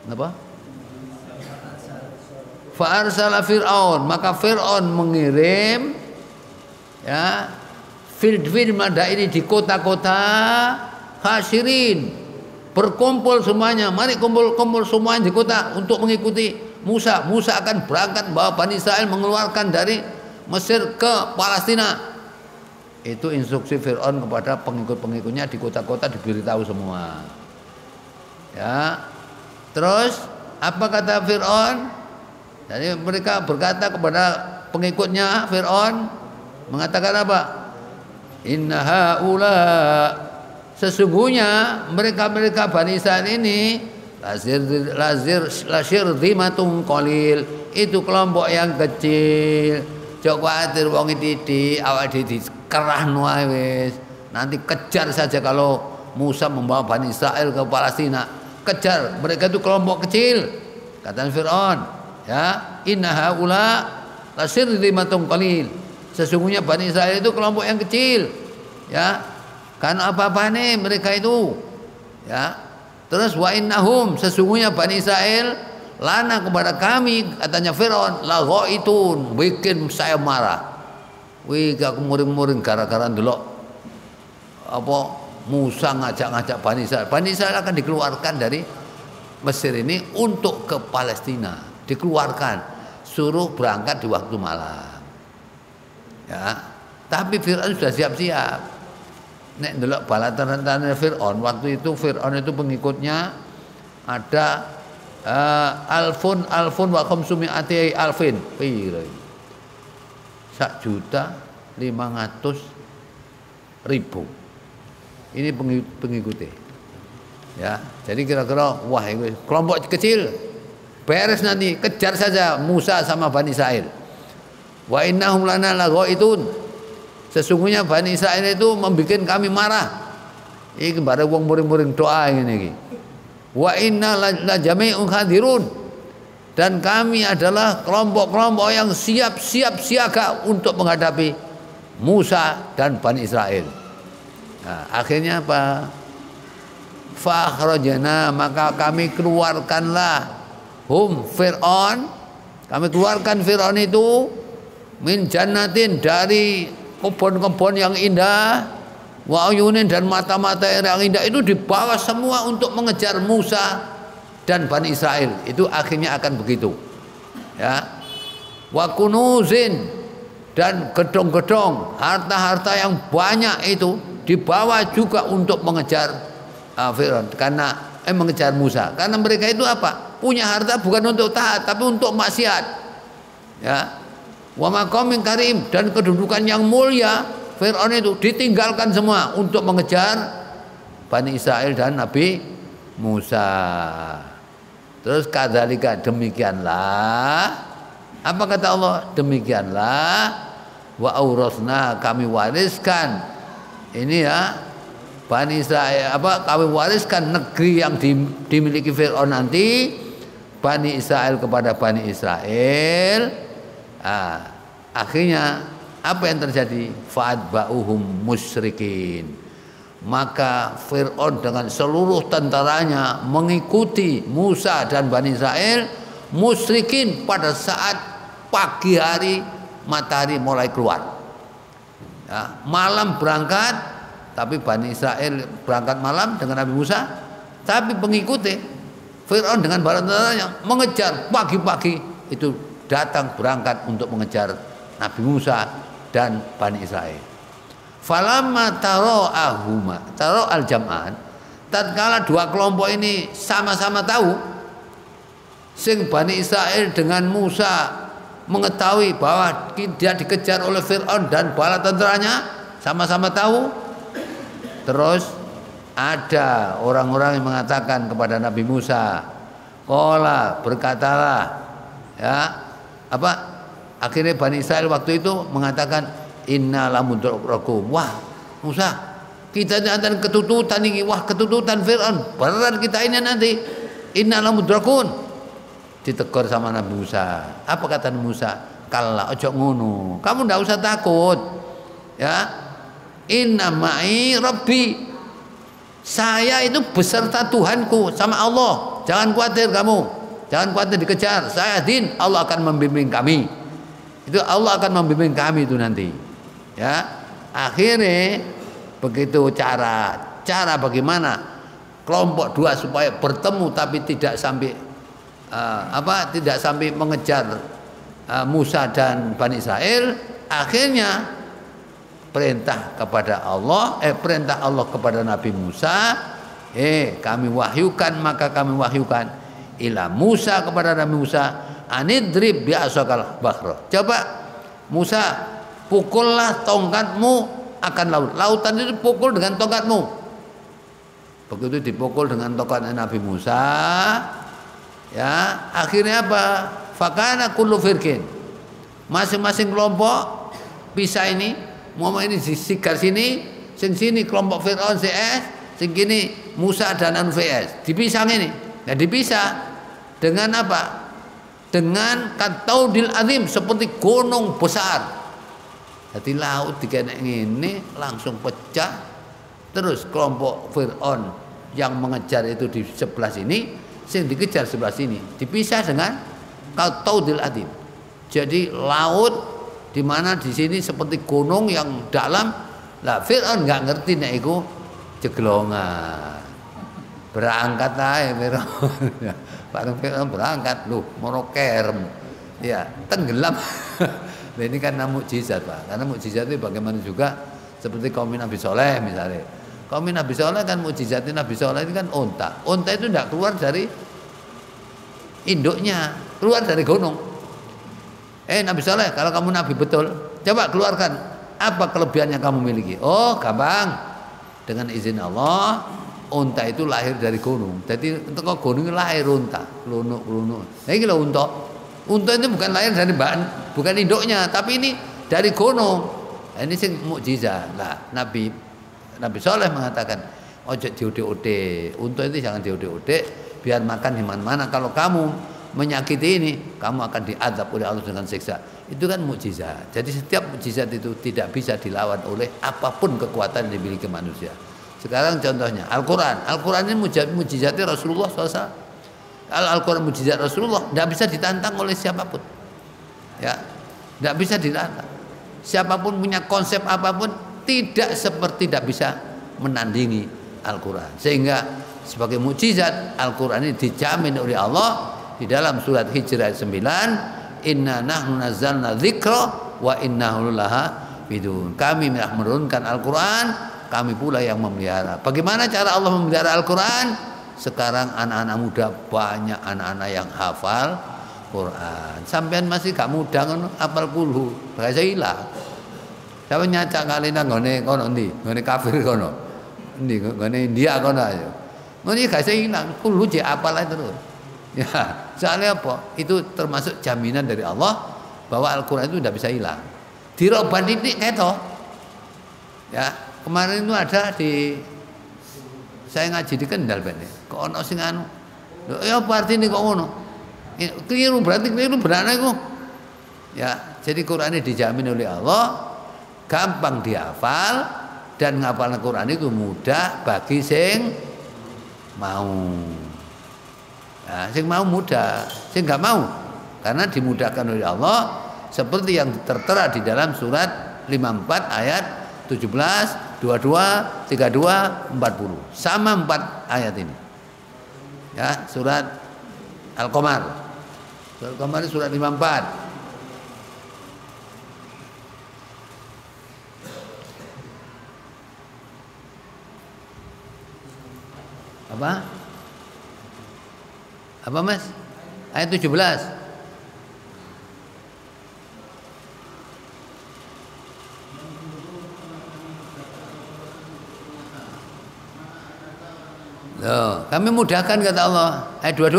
Apa? Fa'arsala Fir'aun, maka Fir'aun mengirim ya fil madaini di kota-kota khasirin, berkumpul semuanya, mari kumpul semuanya di kota untuk mengikuti Musa. Musa akan berangkat bawa Bani Israel mengeluarkan dari Mesir ke Palestina. Itu instruksi Fir'aun kepada pengikut-pengikutnya di kota-kota diberitahu semua. Ya. Terus apa kata Fir'aun? Jadi mereka berkata kepada pengikutnya Fir'aun mengatakan apa? Inna haula, sesungguhnya mereka Bani Israel ini lasir dhimatun qalil, itu kelompok yang kecil. Jok kuatir wong iki awak dikerahno ae wis. Nanti kejar saja kalau Musa membawa Bani Israel ke Palestina. Kejar, mereka itu kelompok kecil. Kata Fir'aun, ya, inna haula lasir dhimatun qalil. Sesungguhnya Bani Israel itu kelompok yang kecil. Ya. Karena apa-apane mereka itu. Ya. Terus wa innahum, sesungguhnya Bani Israel lana kepada kami, katanya Fir'aun, la ghaitun, bikin saya marah. Wih, aku muring-muring gara-gara ndelok apa Musa ngajak-ngajak Bani Israel. Bani Israel akan dikeluarkan dari Mesir ini untuk ke Palestina, dikeluarkan, suruh berangkat di waktu malam. Ya, tapi Fir'aun sudah siap-siap. Nek ndelok bala tentara Fir'aun, waktu itu Fir'aun itu pengikutnya ada alfun wa khamsumi'ati alfin. Piro? 1.500.000. Ini pengikutnya. Ya, jadi kira-kira wah itu kelompok kecil beres nanti, kejar saja Musa sama Bani Israel. Wa innahum lana laghaitun. Sesungguhnya Bani Israel itu membuat kami marah. Iki bare wong muring-muring doa ngene iki. Wa inna la jami'un hadirun. Dan kami adalah kelompok-kelompok yang siap-siap siaga untuk menghadapi Musa dan Bani Israel. Nah, akhirnya apa? Fakhrajna, maka kami keluarkanlah Fir'aun, kami keluarkan Fir'aun itu min jannatin, dari kebun-kebun yang indah, wa ayunin, dan mata-mata yang indah, itu dibawa semua untuk mengejar Musa dan Bani Israel. Itu akhirnya akan begitu. Ya. Wa kunuzin, dan gedong-gedong, harta-harta yang banyak itu dibawa juga untuk mengejar Fir'aun, karena mengejar Musa, karena mereka itu apa? Punya harta bukan untuk taat tapi untuk maksiat. Ya. Wa maqamin karim, dan kedudukan yang mulia. Fir'aun itu ditinggalkan semua untuk mengejar Bani Israel dan Nabi Musa. Terus kadzalika, demikianlah, apa kata Allah? Demikianlah wa aurasna, kami wariskan ini ya Bani Israel, kami wariskan negeri yang dimiliki Fir'aun nanti, Bani Israel kepada Bani Israel. Akhirnya apa yang terjadi? Fa'atba'uhum musyrikin. Maka Fir'aun dengan seluruh tentaranya mengikuti Musa dan Bani Israel musyrikin pada saat pagi hari matahari mulai keluar. Ya, malam berangkat, tapi Bani Israel berangkat malam dengan Nabi Musa, tapi pengikutnya Fir'aun dengan bala tentaranya mengejar pagi-pagi, itu datang berangkat untuk mengejar Nabi Musa dan Bani Israel. Falamma taro al-jam'an, tatkala dua kelompok ini sama-sama tahu, sing Bani Israel dengan Musa mengetahui bahwa dia dikejar oleh Fir'aun dan bala tentaranya, sama-sama tahu. Terus ada orang-orang yang mengatakan kepada Nabi Musa, qala, berkatalah, ya, apa? Akhirnya Bani Israel waktu itu mengatakan, inna lamudrakum. Wah, Musa, kita ini akan ketututan ini, wah ketututan Fir'aun, berat kita ini nanti. Inna lamudrakun. Ditegur sama Nabi Musa. Apa kata Nabi Musa? Kalla, ojo ngono. Kamu ndak usah takut. Ya. Inna ma'i Rabbi, saya itu beserta Tuhanku, sama Allah. Jangan khawatir kamu, jangan khawatir dikejar. Saya yakin Allah akan membimbing kami. Itu Allah akan membimbing kami itu nanti. Ya, akhirnya begitu cara bagaimana kelompok dua supaya bertemu tapi tidak sampai tidak sampai mengejar Musa dan Bani Israel. Akhirnya perintah Allah kepada Nabi Musa, kami wahyukan, maka kami wahyukan ila Musa, kepada Nabi Musa, anidrib bi'asakal bakhra. Coba Musa, pukullah tongkatmu akan laut. Lautan itu pukul dengan tongkatmu. Begitu dipukul dengan tongkat Nabi Musa, ya, akhirnya apa? Fakana kullu firqin, masing-masing kelompok bisa ini, mau ini disigar sini, sini kelompok Fir'aun CS, sini Musa dan Anu VS, dipisah ini. Nah, dipisah dengan apa? Dengan kataudil azim, seperti gunung besar. Jadi laut dikenek ini langsung pecah. Terus kelompok Fir'aun yang mengejar itu di sebelah sini, sing dikejar sebelah sini, dipisah dengan kataudil azim. Jadi laut di mana di sini seperti gunung yang dalam. Lah Fir'aun nggak ngerti nek iku jeglongan. berangkat ae Firaun. Bareng Firaun berangkat loh, moro kerem. Ya, tenggelam. Nah, ini karena mukjizat, Pak. Karena mukjizat itu bagaimana juga seperti kaum Nabi Soleh misalnya. Kaum Nabi Soleh kan mukjizatnya Nabi Soleh ini kan unta. Unta itu tidak keluar dari induknya, keluar dari gunung. Nabi Soleh, kalau kamu Nabi betul, coba keluarkan apa kelebihan yang kamu miliki. Oh, gampang. Dengan izin Allah, unta itu lahir dari gunung. Jadi untuk gunung lahir unta, kelunuk. Nah, ini loh unta. Unta itu bukan lahir dari bukan induknya, tapi ini dari gunung. Nah, ini sing mukjizat. Lah, Nabi Soleh mengatakan, ojo diudik-udik. Unta itu jangan diudik-udik, biar makan di mana-mana. Kalau kamu menyakiti ini, kamu akan diazab oleh Allah dengan siksa. Itu kan mukjizat. Jadi setiap mukjizat itu tidak bisa dilawan oleh apapun kekuatan yang dimiliki manusia. Sekarang contohnya Al-Quran. Al-Quran ini mukjizatnya Rasulullah SAW. Kalau Al-Quran mukjizat Rasulullah, tidak bisa ditantang oleh siapapun. Ya, tidak bisa ditantang. Siapapun punya konsep apapun, tidak bisa menandingi Al-Quran. Sehingga sebagai mukjizat Al-Quran ini dijamin oleh Allah di dalam surat Hijr ayat 9, inna nahnu nazzalna dzikra wa innahu lahafidun. Kami menurunkan Al-Quran, kami pula yang memelihara. Bagaimana cara Allah memelihara Al-Quran? Sekarang anak-anak muda banyak anak-anak yang hafal Quran. Sampean masih gak muda ngono, hafal kulhu, bahasa hilang. Siapa nyacak kali nang ngene kono ndi? Ngene kafir kono. Ndi ngene India kono ayo. Ngene gak hilang, kulhu je hafal ae terus. Ya, soalnya apa? Itu termasuk jaminan dari Allah bahwa Al-Quran itu tidak bisa hilang. Dirobah titik keto. Ya, kemarin itu ada di saya ngaji di Kendal bene. Kok ono sing anu. Lho ya apa artine kok ngono? Keliru berarti iku. Ya, jadi Quran ini dijamin oleh Allah, gampang dihafal dan ngapal Quran itu mudah bagi sing mau. Nah, sing mau mudah, sing enggak mau karena dimudahkan oleh Allah seperti yang tertera di dalam surat 54 ayat 17, 22, 32, 40. Sama 4 ayat ini. Ya, surat Al-Qamar. Surat Al-Qamar ini surat 54. Apa Mas? Ayat 17. Loh, kami mudahkan kata Allah. Ayat 22.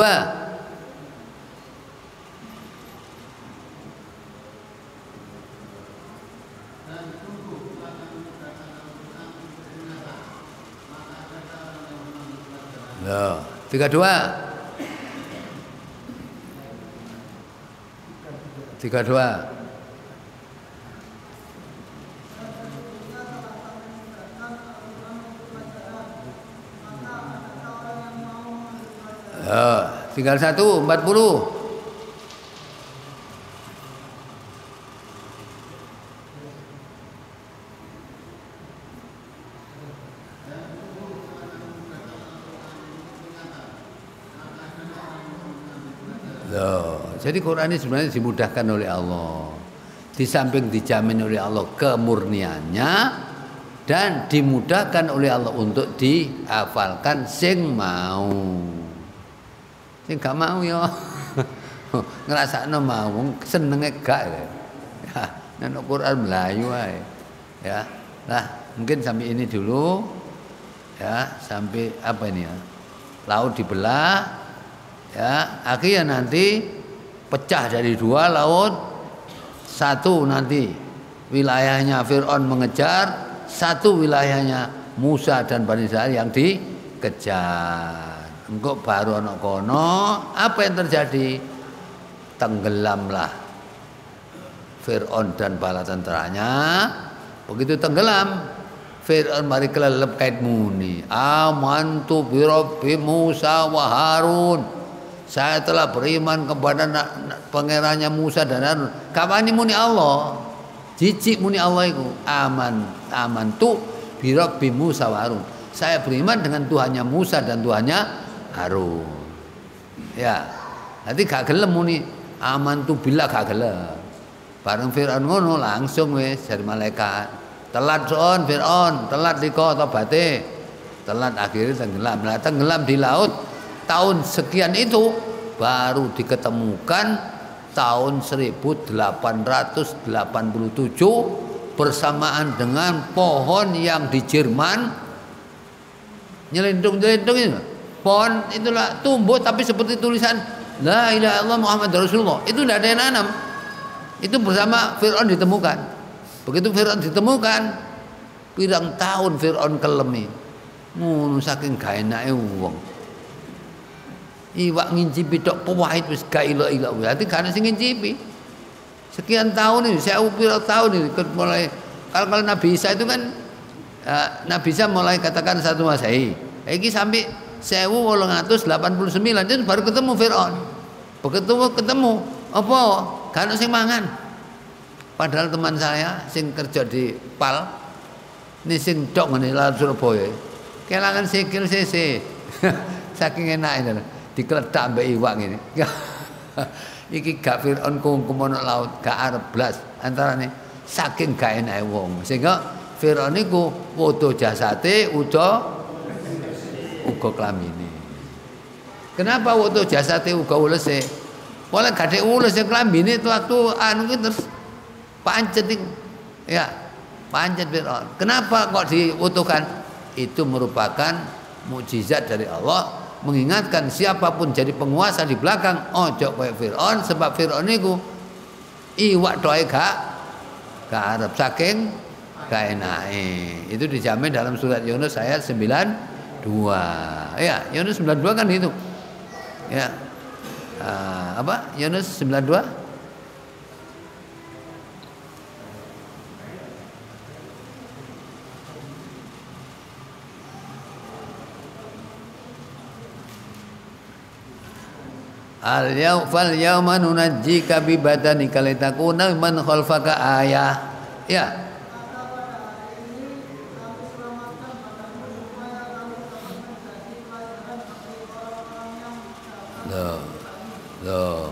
Loh, 32. 32. Tinggal 1, 40. Jadi Quran ini sebenarnya dimudahkan oleh Allah. Di samping dijamin oleh Allah kemurniannya dan dimudahkan oleh Allah untuk dihafalkan sing mau. Sing gak mau ya ngrasakno mau senenge gak ya. Nek Quran Melayu ae. Ya. Nah, mungkin sampai ini dulu. Ya, sampai apa ini ya? Laut dibelah. Ya, akhirnya nanti pecah dari 2 laut. 1 nanti wilayahnya Fir'aun mengejar, 1 wilayahnya Musa dan Bani Israil yang dikejar. Engkau baru ana kono, apa yang terjadi? Tenggelamlah Fir'aun dan bala tentaranya. Begitu tenggelam, Fir'aun mari kelelep kait muni. Amantu bi Rabbi Musa wa Harun. Saya telah beriman kepada pangerannya Musa dan Harun. Kapan muni Allah? Jijik muni Allah itu. Amantu bi Rabbi Musa wa Harun. Saya beriman dengan Tuhannya Musa dan Tuhannya Harun. Ya. Nanti gak gelem muni amantu billah gak gelem. Bareng Firaun ngono langsung wis dari malaikat. Telat son Firaun, telat liko tobaté. Telat akhirnya tenggelam. Nah, tenggelam di laut tahun sekian itu baru diketemukan tahun 1887 bersamaan dengan pohon yang di Jerman nyelindung-nyelindung itu. Pohon itulah tumbuh tapi seperti tulisan La ilaha illallah Muhammad Rasulullah. Itu tidak ada yang nanam. Itu bersama Fir'aun ditemukan. Begitu Fir'aun ditemukan, pirang tahun Fir'aun kelemi. Ngono saking gak enake wong. Iwak ngincipi tok pahit wis gak ilok-ilok. Berarti gak ana sing ngincipi. Sekian tahun ini, saya pirang tahun ini mulai kalau Nabi Isa itu kan Nabi Isa mulai katakan 1 Masehi. Iki sampai 1889 itu baru ketemu Fir'aun. Begitu ketemu apa? Gak ono sing mangan. Padahal teman saya sing kerja di PAL ini sing dok ngene lan Surabaya. Kelangan sikil CC. Saking enake dikeledak mbek iwak ngene. Iki gak Fir'aun kungkum ana laut, gak arep blas antarane saking gak enake wong. Sehingga Fir'aun niku foto jasate uga klamine. Kenapa foto jasate uga ulese? Oleh gade ules yang klambine itu waktu anu ki terus pancet ya, pancet Fir'aun. Kenapa kok diutuhkan? Itu merupakan mukjizat dari Allah mengingatkan siapapun jadi penguasa di belakang ojo koyo Fir'aun sebab Fir'aun niku iwak doe gak arep saking gak enake. Itu dijamin dalam surat Yunus ayat 92. Ya, Yunus 92 kan itu. Ya. Apa? Yunus 92. Al yauma nunajjika bi badanika litakuna man khalfaka ayah. Ya. Loh.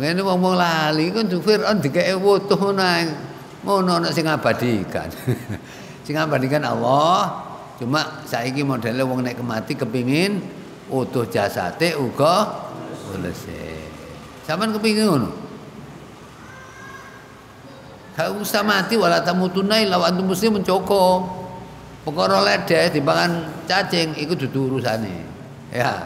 Ngene wong lali kan Fir'aun dikeke wutuh ngono ana sing abadikan. Sing abadikan Allah. Cuma saiki modele wong nek kemati kepingin utuh jasate uga ulese. Sampeyan kepingin ngono? Gak usah mati wala tamutunna illa wa antum muslimun cukup. Perkara ledeh dipangan cacing itu dudu urusane. Ya.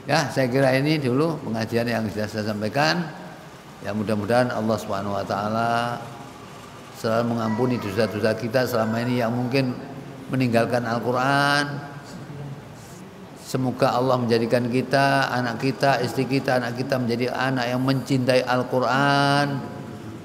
Ya, saya kira ini dulu pengajian yang sudah saya sampaikan. Ya mudah-mudahan Allah Subhanahu wa taala selalu mengampuni dosa-dosa kita selama ini yang mungkin meninggalkan Al-Qur'an. Semoga Allah menjadikan kita, anak kita, istri kita, anak kita menjadi anak yang mencintai Al-Qur'an,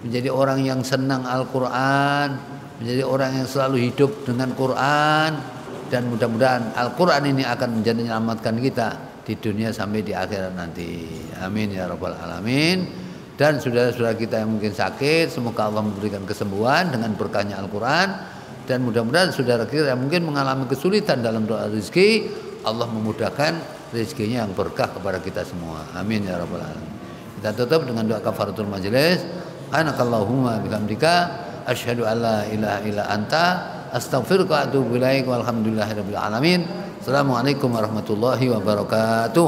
menjadi orang yang senang Al-Qur'an, menjadi orang yang selalu hidup dengan Quran, dan mudah-mudahan Al-Quran ini akan menyelamatkan kita di dunia sampai di akhirat nanti. Amin ya rabbal alamin. Dan saudara-saudara kita yang mungkin sakit, semoga Allah memberikan kesembuhan dengan berkahnya Al-Quran. Dan mudah-mudahan saudara kita yang mungkin mengalami kesulitan dalam doa rezeki, Allah memudahkan rezekinya yang berkah kepada kita semua. Amin ya rabbal alamin. Kita tutup dengan doa kafaratul majelis. Subhanakallahumma bihamdika asyhadu an la ilaha illa anta astaghfiruka wa atubu ilaik walhamdulillahirabbil alamin. Assalamualaikum warahmatullahi wabarakatuh.